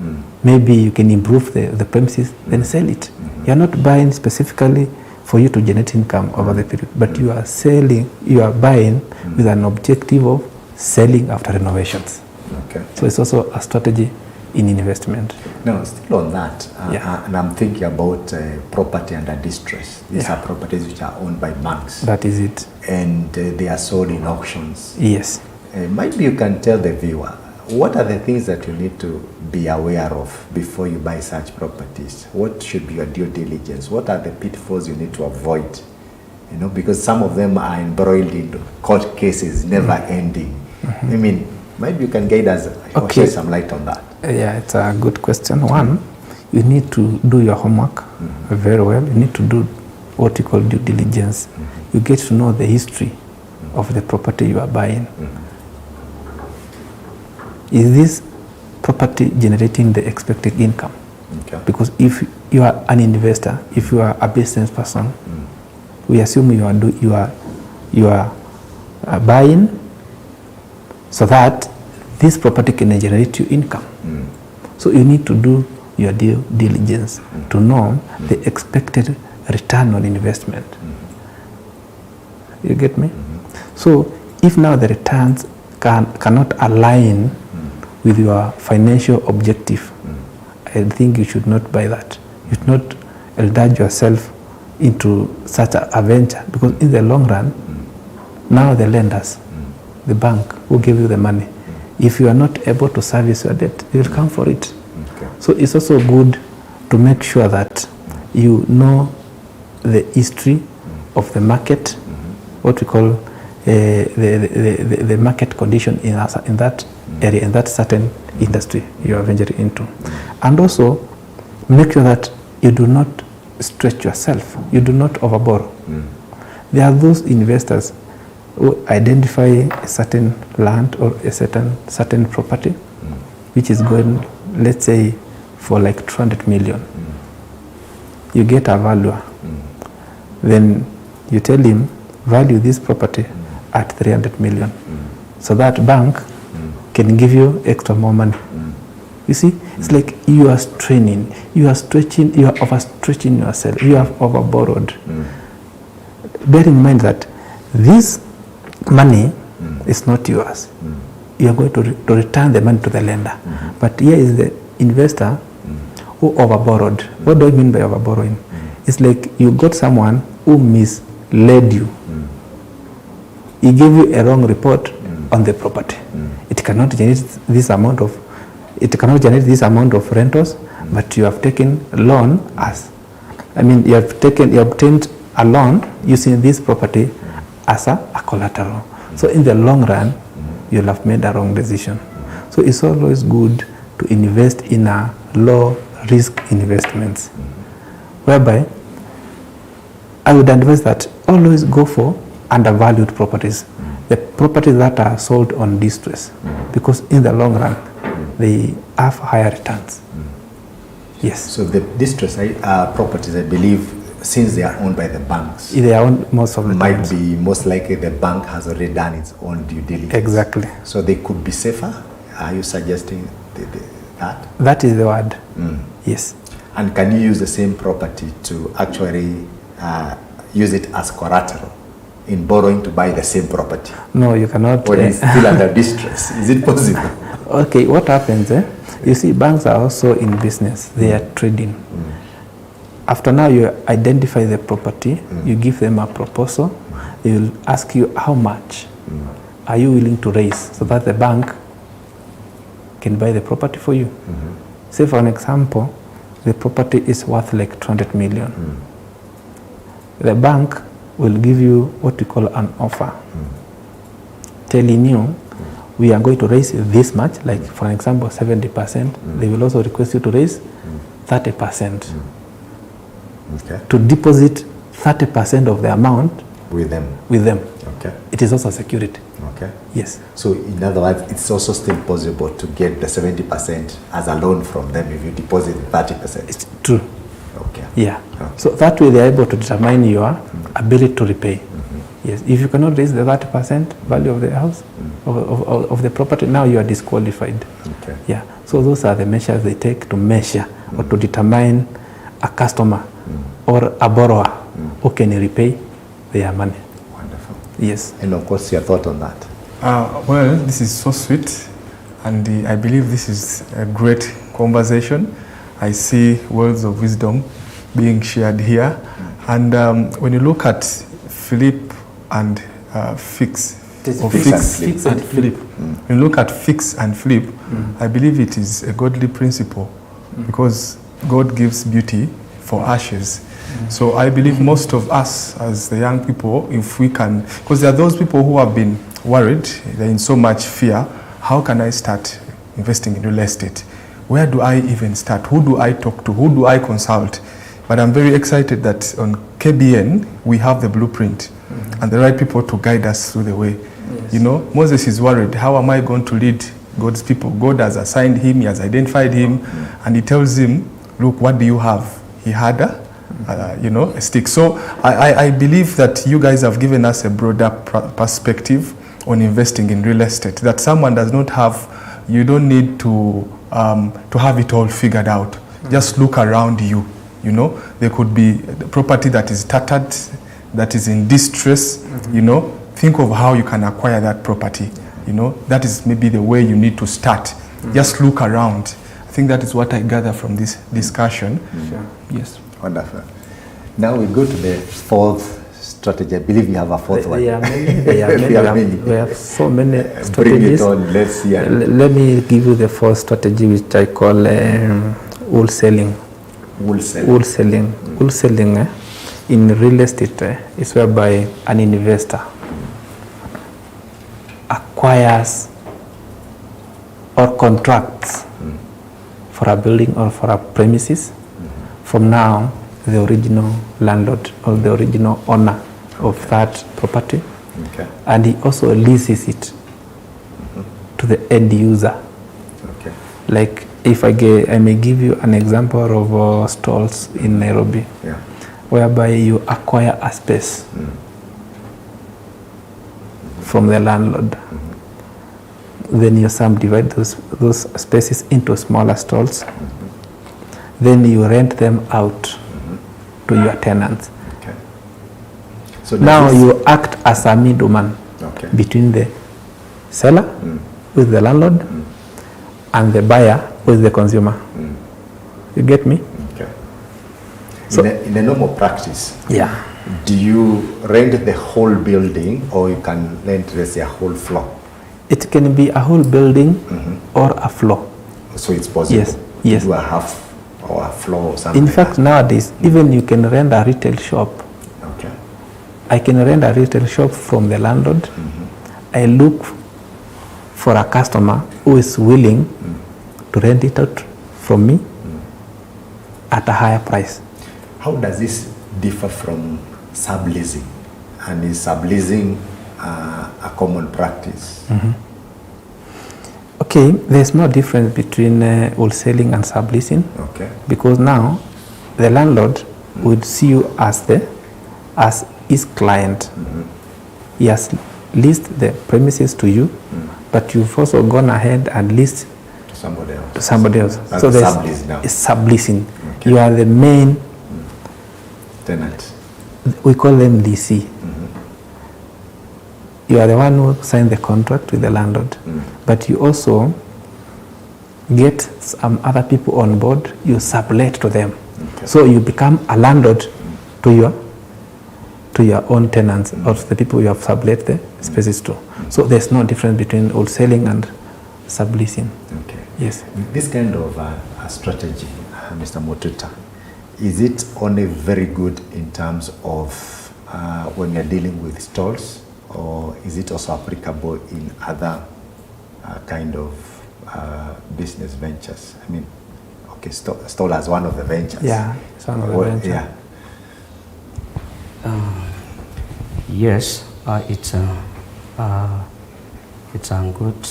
Maybe you can improve the premises, then sell it. You are not buying specifically for you to generate income over the period, but you are selling, you are buying with an objective of selling after renovations. Okay. So it's also a strategy in investment. No, still on that, and I'm thinking about property under distress. These are properties which are owned by banks. That is it. And they are sold in auctions. Yes. Maybe you can tell the viewer, what are the things that you need to be aware of before you buy such properties? What should be your due diligence? What are the pitfalls you need to avoid? You know, because some of them are embroiled in court cases, never ending. I mean, maybe you can guide us or shed some light on that. Yeah, it's a good question. One, you need to do your homework very well. You need to do what you call due diligence. You get to know the history of the property you are buying. Is this property generating the expected income? Okay. Because if you are an investor, if you are a business person, we assume you are buying so that this property can generate you income. So you need to do your due diligence to know the expected return on investment. You get me? So if now the returns cannot align with your financial objective, I think you should not buy that. You should not indulge yourself into such a venture, because in the long run, now the lenders, the bank who give you the money, if you are not able to service your debt, they will come for it. Okay. So it's also good to make sure that you know the history of the market, what we call the market condition in that area, in that certain industry you are venturing into. And also make sure that you do not stretch yourself, you do not overborrow. There are those investors who identify a certain land or a certain property which is going, let's say, for like 200 million. You get a valuer, then you tell him, value this property at 300 million. So that bank can give you extra more money. You see, it's like you are straining, you are stretching, you are overstretching yourself, you have overborrowed. Bear in mind that this money is not yours. You are going to return the money to the lender. But here is the investor who overborrowed. What do I mean by overborrowing? It's like you got someone who misled you. He gave you a wrong report on the property. It cannot generate this amount of rentals, but you have taken a loan you obtained a loan using this property as a collateral. So in the long run, you'll have made a wrong decision. So it's always good to invest in a low risk investments, whereby I would advise that always go for undervalued properties, the properties that are sold on distress, because in the long run, they have higher returns. Yes. So the distress properties, I believe, since they are owned by the banks, they are owned most of the might times. be most likely the bank has already done its own due diligence. Exactly. So they could be safer. Are you suggesting that? That is the word. Yes. And can you use the same property to actually use it as collateral in borrowing to buy the same property? No, you cannot. When it's still under distress, is it possible? Okay, what happens? You see, banks are also in business. They are trading. After now, you identify the property. You give them a proposal. They will ask you how much are you willing to raise, so that the bank can buy the property for you. Say for an example, the property is worth like 200 million. The bank will give you what we call an offer, telling you, we are going to raise this much, like for example 70%. They will also request you to raise 30%. Okay. To deposit 30% of the amount With them. Okay. It is also security. Okay. Yes. So in other words, it's also still possible to get the 70% as a loan from them if you deposit 30%. It's true. Okay. Yeah. Okay. So that way they are able to determine your ability to repay. Yes. If you cannot raise the 30% value of the house, of the property, now you are disqualified. Okay. Yeah. So those are the measures they take to measure or to determine a customer or a borrower who can repay their money. Wonderful. Yes. And of course, your thought on that? Well, this is so sweet, and I believe this is a great conversation. I see words of wisdom being shared here. And when you look at Philip and Fix, or Fix and Flip, when you look at Fix and Flip, I believe it is a godly principle because God gives beauty for ashes. So I believe most of us as the young people, if we can, because there are those people who have been worried, they're in so much fear, how can I start investing in real estate? Where do I even start? Who do I talk to? Who do I consult? But I'm very excited that on KBN, we have the blueprint and the right people to guide us through the way. Yes. You know, Moses is worried, how am I going to lead God's people? God has assigned him, he has identified him, and he tells him, look, what do you have? He had a stick. So I believe that you guys have given us a broader perspective on investing in real estate, that someone does not have, you don't need to have it all figured out. Just look around you. You know, there could be the property that is tattered, that is in distress, you know, think of how you can acquire that property. You know, that is maybe the way you need to start. Just look around. I think that is what I gather from this discussion. Sure. Yes. Wonderful. Now we go to the fourth strategy. I believe you have a fourth one. There are many. We have so many strategies. Bring it on. Let's hear. Let me give you the fourth strategy, which I call wholesaling. Wholesaling. Wholesaling in real estate is whereby an investor acquires or contracts for a building or for a premises from now the original landlord or the original owner of that property. Okay. And he also leases it to the end user. Okay. Like if I may give you an example of stalls in Nairobi, whereby you acquire a space from the landlord. Then you subdivide those spaces into smaller stalls. Then you rent them out to your tenants. Okay. So now you act as a middleman between the seller with the landlord and the buyer with the consumer. You get me? Okay. So, in a normal practice, do you rent the whole building or you can rent, let's say, a whole floor? It can be a whole building or a floor. So it's possible yes. to do a half or a floor or something. In fact, nowadays, even you can rent a retail shop. Okay. I can rent a retail shop from the landlord. I look for a customer who is willing to rent it out from me at a higher price. How does this differ from subleasing? And is subleasing a common practice? Okay, there's no difference between wholesaling and subleasing. Okay. Because now the landlord would see you as his client. He has leased the premises to you, but you've also gone ahead and leased to somebody else. To somebody else. That's so there's sublease now. It's subleasing. Okay. You are the main tenant. We call them leasee. You are the one who signed the contract with the landlord, but you also get some other people on board. You sublet to them, so you become a landlord to your own tenants or to the people you have sublet the spaces to. So there's no difference between wholesaling and subleasing. Okay. Yes. This kind of a strategy, Mr. Motuta, is it only very good in terms of when you're dealing with stalls, or is it also applicable in other kind of business ventures? I mean, okay, stall as one of the ventures. Yeah, it's one of the ventures. Yeah. Yes, it's a good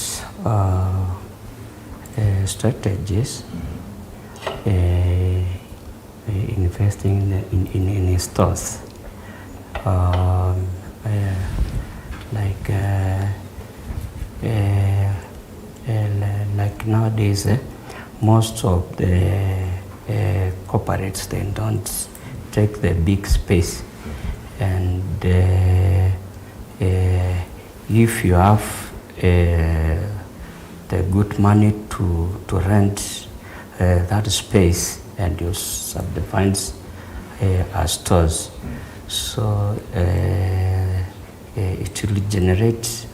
strategies. Investing in stores, like nowadays, most of the corporates, they don't take the big space, and if you have the good money to rent that space, and you subdivide as stores, so it will generate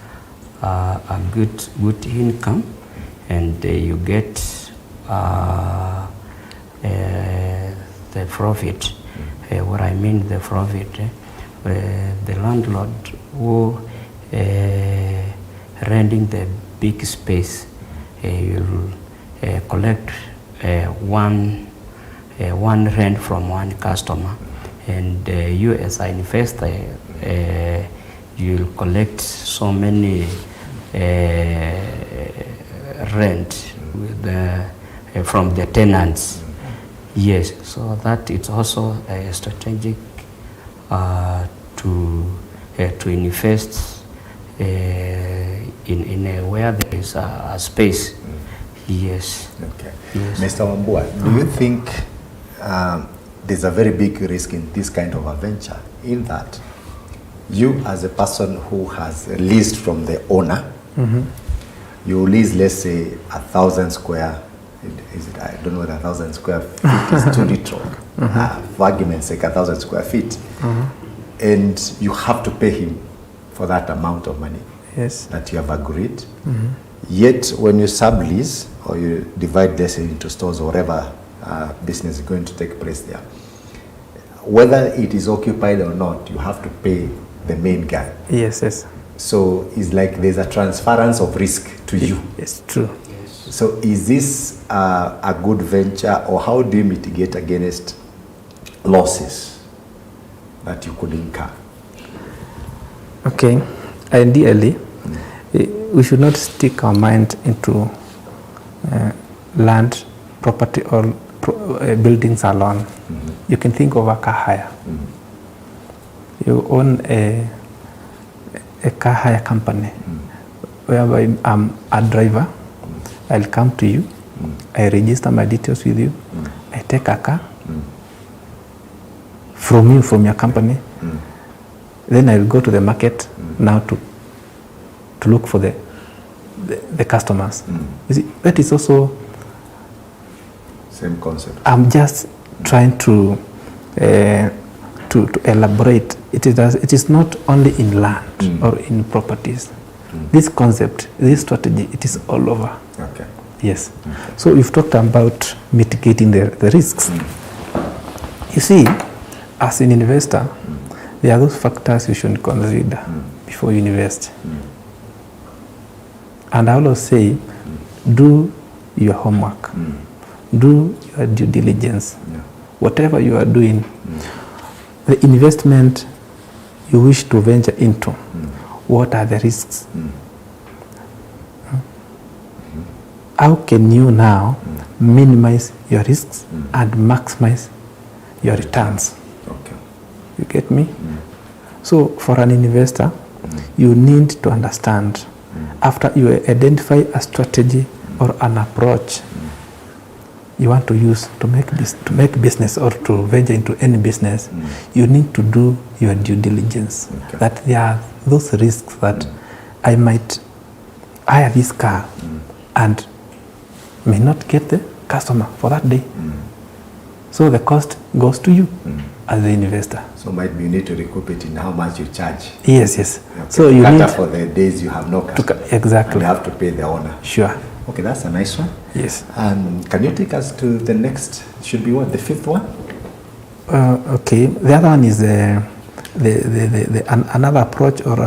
a good income, and you get the profit. What I mean the profit, the landlord who renting the big space, you'll collect one rent from one customer, and you as an investor, you'll collect so many rent with from the tenants. Yes, so that it's also a strategic to invest in where there is a space. Yes. Okay. Yes. Mr. Wambua, do you think there's a very big risk in this kind of a venture, in that you as a person who has leased from the owner, you lease, let's say, 1,000 square, is it, I don't know what 1,000 square feet is too little, for argument's sake, 1,000 square feet, and you have to pay him for that amount of money. Yes. That you have agreed. Yet when you sublease or you divide this into stores or whatever business is going to take place there, whether it is occupied or not, you have to pay the main guy. Yes, yes. So it's like there's a transference of risk to you. It's true. So is this a good venture, or how do you mitigate against losses that you could incur? Okay, ideally, we should not stick our mind into land, property, or buildings alone. You can think of a car hire. You own a car hire company, whereby I'm a driver. I'll come to you, I register my details with you, I take a car from you, from your company, then I'll go to the market now to look for the customers. You see, that is also Same concept. I'm just trying to elaborate. It is not only in land or in properties. This concept, this strategy, it is all over. Okay. Yes. So we've talked about mitigating the risks. You see, as an investor, there are those factors you should consider before you invest. And I always say, do your homework. Do your due diligence. Whatever you are doing, the investment you wish to venture into, what are the risks? How can you now minimize your risks and maximize your returns? Okay. You get me? So for an investor, you need to understand, after you identify a strategy or an approach you want to use to make business or to venture into any business, you need to do your due diligence. Okay. That there are those risks that I might hire this car and may not get the customer for that day. So the cost goes to you. as the investor. So might be you need to recoup it in how much you charge. Yes, yes. Okay. So you cater need for the days you have no customer. exactly. And you have to pay the owner. Sure. Okay, that's a nice one. Yes. Can you take us to the next? Should be what, the fifth one? Okay. The other one is another approach or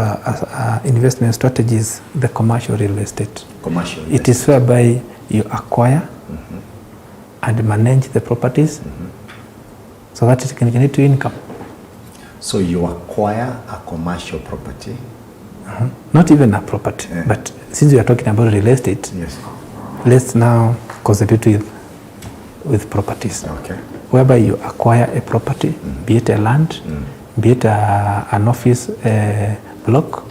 investment strategy is the commercial real estate. Commercial. It is whereby you acquire and manage the properties so that it can generate income. So you acquire a commercial property. Not even a property, but since we are talking about real estate, Yes. let's now concentrate with properties. Okay. Whereby you acquire a property, be it a land, be it an office block,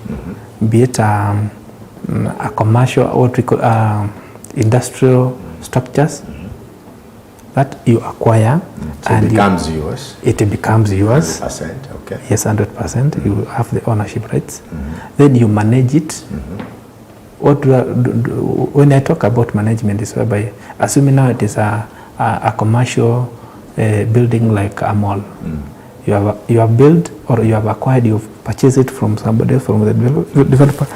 be it a commercial, what we call industrial structures that you acquire. So it becomes yours. It becomes yours. 100%, okay. Yes, 100%. You have the ownership rights. Then you manage it. When I talk about management, is whereby, assuming now it is a commercial building like a mall. You have built or you have acquired, you've purchased it from somebody, from the developer.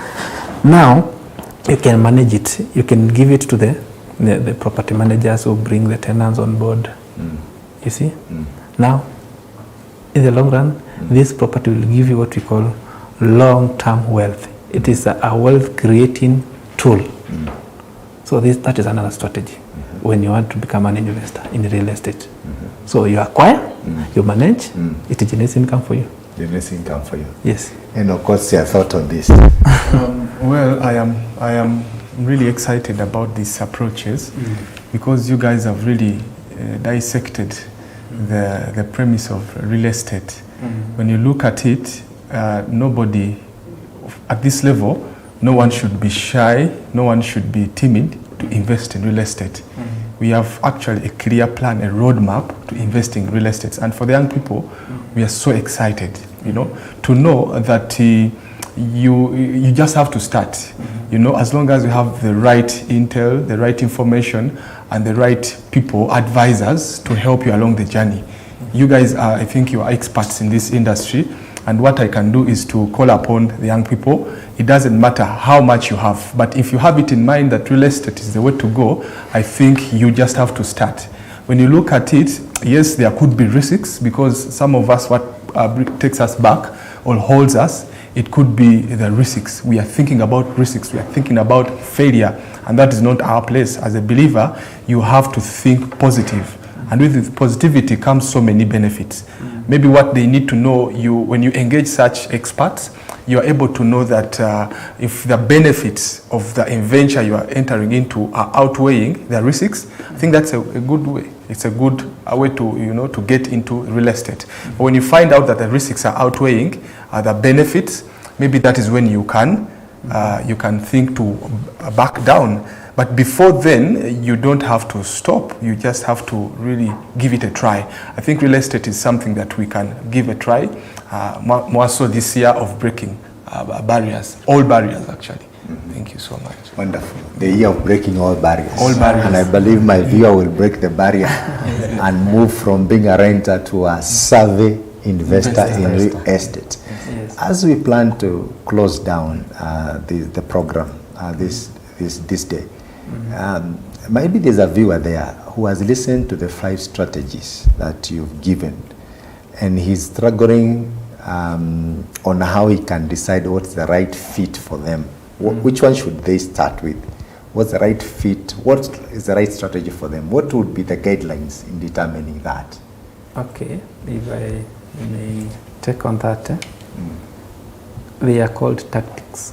Now you can manage it. You can give it to the property managers who bring the tenants on board. You see? Now, in the long run, this property will give you what we call long-term wealth. It is a wealth-creating tool. So that is another strategy when you want to become an investor in real estate. So you acquire, you manage, it generates income for you. Generates income for you. Yes. And of course, your thought on this. Well, I am really excited about these approaches because you guys have really dissected the premise of real estate. When you look at it, nobody at this level, no one should be shy, no one should be timid to invest in real estate. We have actually a clear plan, a roadmap to invest in real estate. And for the young people, we are so excited, to know that you just have to start. As long as you have the right intel, the right information, and the right people, advisors to help you along the journey. You guys are, I think you are experts in this industry, and what I can do is to call upon the young people. It doesn't matter how much you have, but if you have it in mind that real estate is the way to go, I think you just have to start. When you look at it, yes, there could be risks because some of us, what takes us back or holds us, it could be the risks. We are thinking about risks. We are thinking about failure, and that is not our place. As a believer, you have to think positive. And with positivity comes so many benefits. Maybe what they need to know, when you engage such experts, you are able to know that if the benefits of the venture you are entering into are outweighing the risks, I think that's a good way. It's a good way to to get into real estate. But when you find out that the risks are outweighing the benefits, maybe that is when you can think to back down. But before then, you don't have to stop. You just have to really give it a try. I think real estate is something that we can give a try, more so this year of breaking barriers, all barriers actually. Thank you so much. Wonderful. The year of breaking all barriers. All barriers. And I believe my viewer will break the barrier and move from being a renter to a savvy investor in real estate. Yes. As we plan to close down the program this day, maybe there's a viewer there who has listened to the 5 strategies that you've given, and he's struggling on how he can decide what's the right fit for them. Which one should they start with? What's the right fit? What is the right strategy for them? What would be the guidelines in determining that? Okay, if I may take on that, they are called tactics.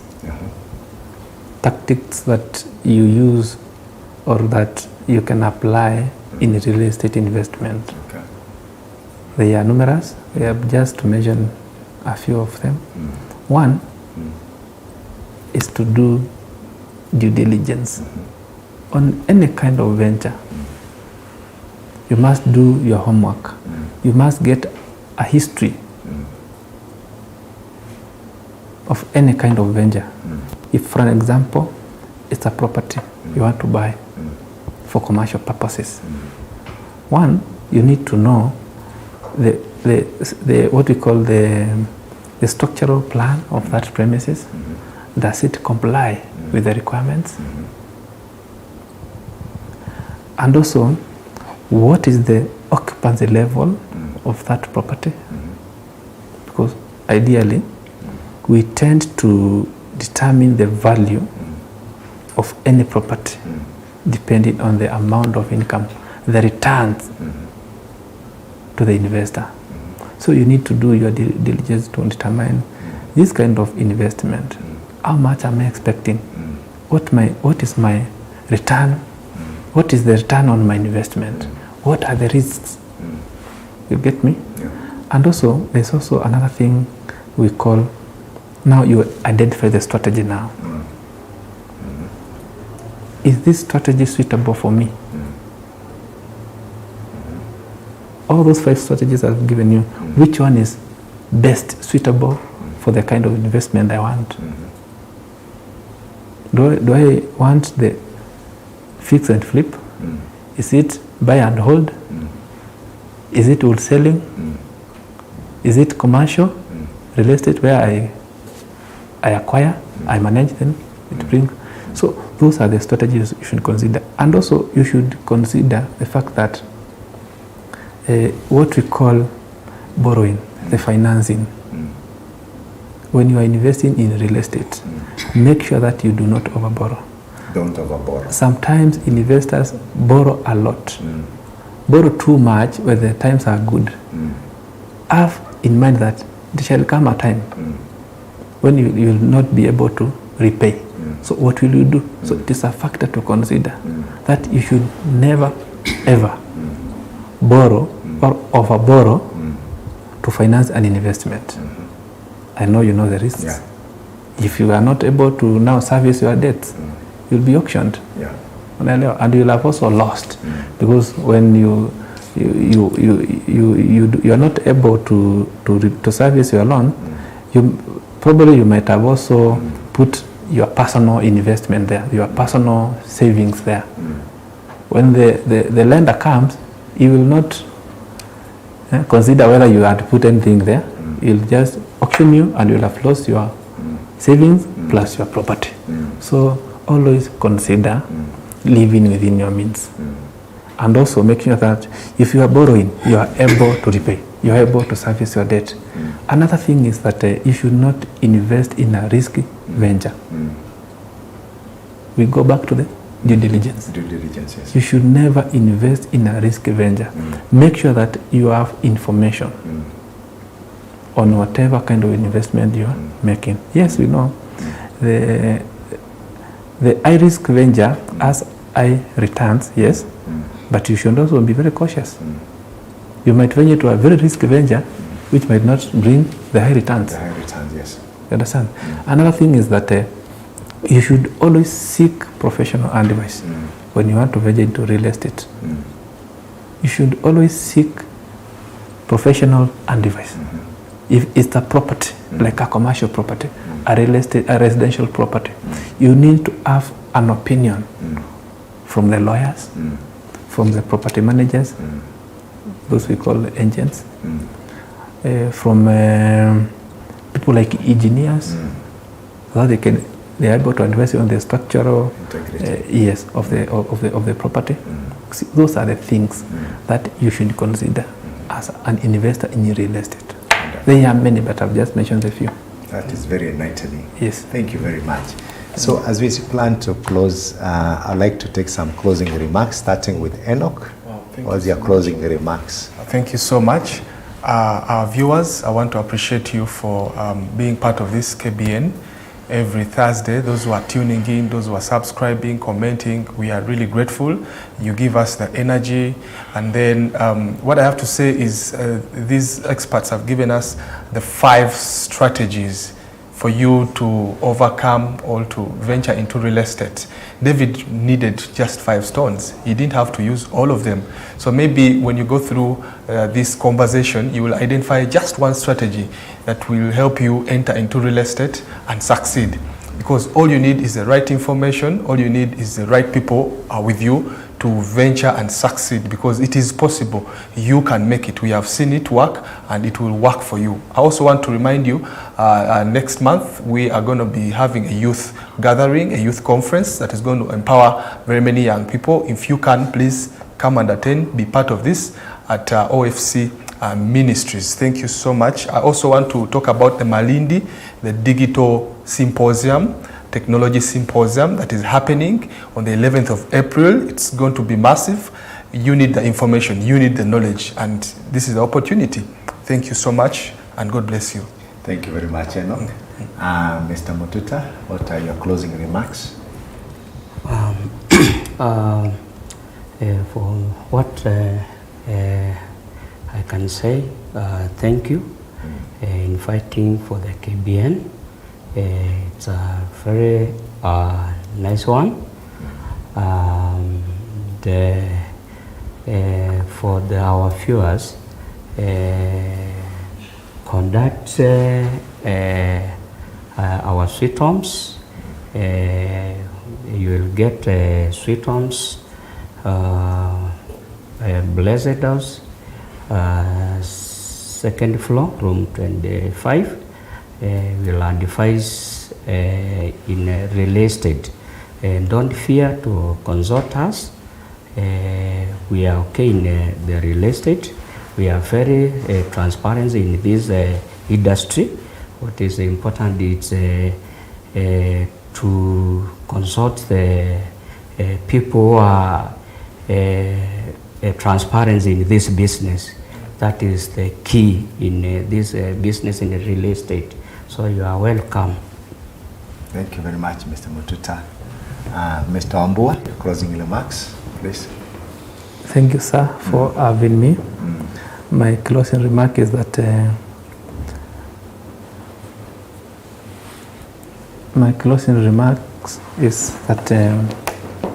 Tactics that you use or that you can apply in real estate investment. Okay. They are numerous. We have just to mention a few of them. One is to do due diligence on any kind of venture. You must do your homework. You must get a history of any kind of venture. If, for an example, it's a property you want to buy for commercial purposes, one, you need to know what we call the structural plan of that premises. Does it comply with the requirements? And also, what is the occupancy level of that property? Because ideally, we tend to determine the value of any property depending on the amount of income, the returns to the investor. So you need to do your diligence to determine this kind of investment. How much am I expecting? What is my return? What is the return on my investment? What are the risks? You get me? Yeah. And also, there's also another thing we call, now you identify the strategy now. Is this strategy suitable for me? All those 5 strategies I've given you, which one is best suitable for the kind of investment I want? Do I want the fix and flip? Is it buy and hold? Is it wholesaling? Is it commercial? Real estate where I acquire, I manage them, it brings. So those are the strategies you should consider. And also you should consider the fact that what we call borrowing, the financing. When you are investing in real estate, make sure that you do not overborrow. Don't overborrow. Sometimes investors borrow a lot, borrow too much when the times are good. Have in mind that there shall come a time when you will not be able to repay. So what will you do? So it is a factor to consider that you should never ever borrow or overborrow to finance an investment. I know you know the risks. Yeah. If you are not able to now service your debts, you'll be auctioned. Yeah. And you'll have also lost because when you are not able to service your loan, you might have also put your personal investment there, your personal savings there. When the lender comes, he will not consider whether you had put anything there. He'll just auction you and you'll have lost your savings plus your property. So always consider living within your means. And also make sure that if you are borrowing, you are able to repay. You are able to service your debt. Another thing is that you should not invest in a risky venture. We go back to the due diligence. Due diligence, yes. You should never invest in a risky venture. Make sure that you have information on whatever kind of investment you are making. Yes, we know the high risk venture has high returns, yes, but you should also be very cautious. You might venture to a very risky venture which might not bring the high returns. The high returns, yes. You understand? Another thing is that you should always seek professional advice when you want to venture into real estate. You should always seek professional advice. If it's a property, like a commercial property, a real estate, a residential property, you need to have an opinion from the lawyers, from the property managers, those we call agents, from people like engineers, so that they are able to advise you on the structural yes of the property. Those are the things that you should consider as an investor in real estate. There are many, but I've just mentioned a few. That is very enlightening. Yes. Thank you very much. So as we plan to close, I'd like to take some closing remarks, starting with Enoch. What's your closing remarks? Thank you so much. Our viewers, I want to appreciate you for being part of this KBN every Thursday. Those who are tuning in, those who are subscribing, commenting, we are really grateful. You give us the energy. And then what I have to say is these experts have given us the 5 strategies for you to overcome or to venture into real estate. David needed just 5 stones. He didn't have to use all of them. So maybe when you go through this conversation, you will identify just one strategy that will help you enter into real estate and succeed. Because all you need is the right information, all you need is the right people with you to venture and succeed, because it is possible. You can make it. We have seen it work, and it will work for you. I also want to remind you, next month we are going to be having a youth gathering, a youth conference that is going to empower very many young people. If you can, please come and attend, be part of this at OFC Ministries. Thank you so much. I also want to talk about the Malindi, the Digital Symposium, Technology Symposium that is happening on the 11th of April. It's going to be massive. You need the information, you need the knowledge, and this is the opportunity. Thank you so much, and God bless you. Thank you very much, Enoch. Mr. Mututa, what are your closing remarks? For what I can say, thank you in fighting for the KBN. It's a very nice one. For our viewers, conduct our sweet homes. You will get sweet homes, Blessed House, second floor, room 25. Will advise in real estate. Don't fear to consult us. We are okay in the real estate. We are very transparent in this industry. What is important is to consult the people who are transparent in this business. That is the key in this business in the real estate. So you are welcome. Thank you very much, Mr. Mututa. Mr. Wambua, closing remarks, please. Thank you, sir, for having me. My closing remark is that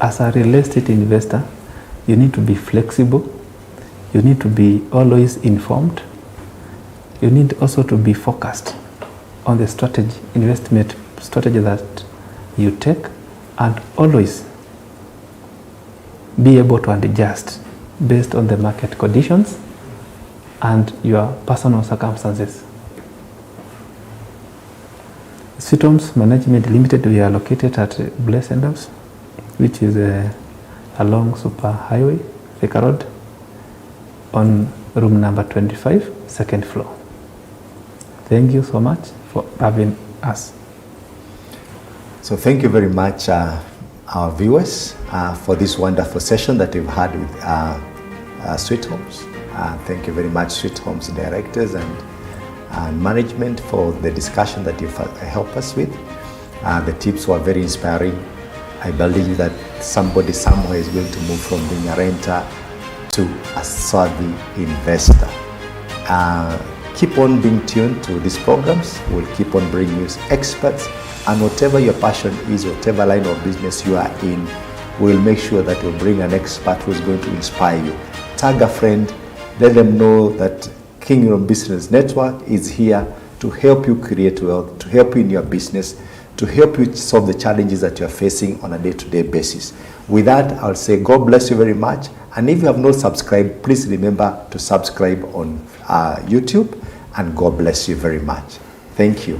as a real estate investor, you need to be flexible. You need to be always informed. You need also to be focused on the strategy, investment strategy that you take, and always be able to adjust based on the market conditions and your personal circumstances. Sweet Homes Management Limited, we are located at Blessed House, which is along Super Highway, Thika Road, on room number 25, second floor. Thank you so much for having us. So thank you very much, our viewers, for this wonderful session that we've had with Sweet Homes. Thank you very much, Sweet Homes directors and management, for the discussion that you've helped us with. The tips were very inspiring. I believe that somebody somewhere is going to move from being a renter to a savvy investor. Keep on being tuned to these programs. We'll keep on bringing you experts, and whatever your passion is, whatever line of business you are in, we'll make sure that we'll bring an expert who's going to inspire you. Tag a friend, let them know that Kingdom Business Network is here to help you create wealth, to help you in your business, to help you solve the challenges that you're facing on a day-to-day basis. With that, I'll say God bless you very much. And if you have not subscribed, please remember to subscribe on YouTube, and God bless you very much. Thank you.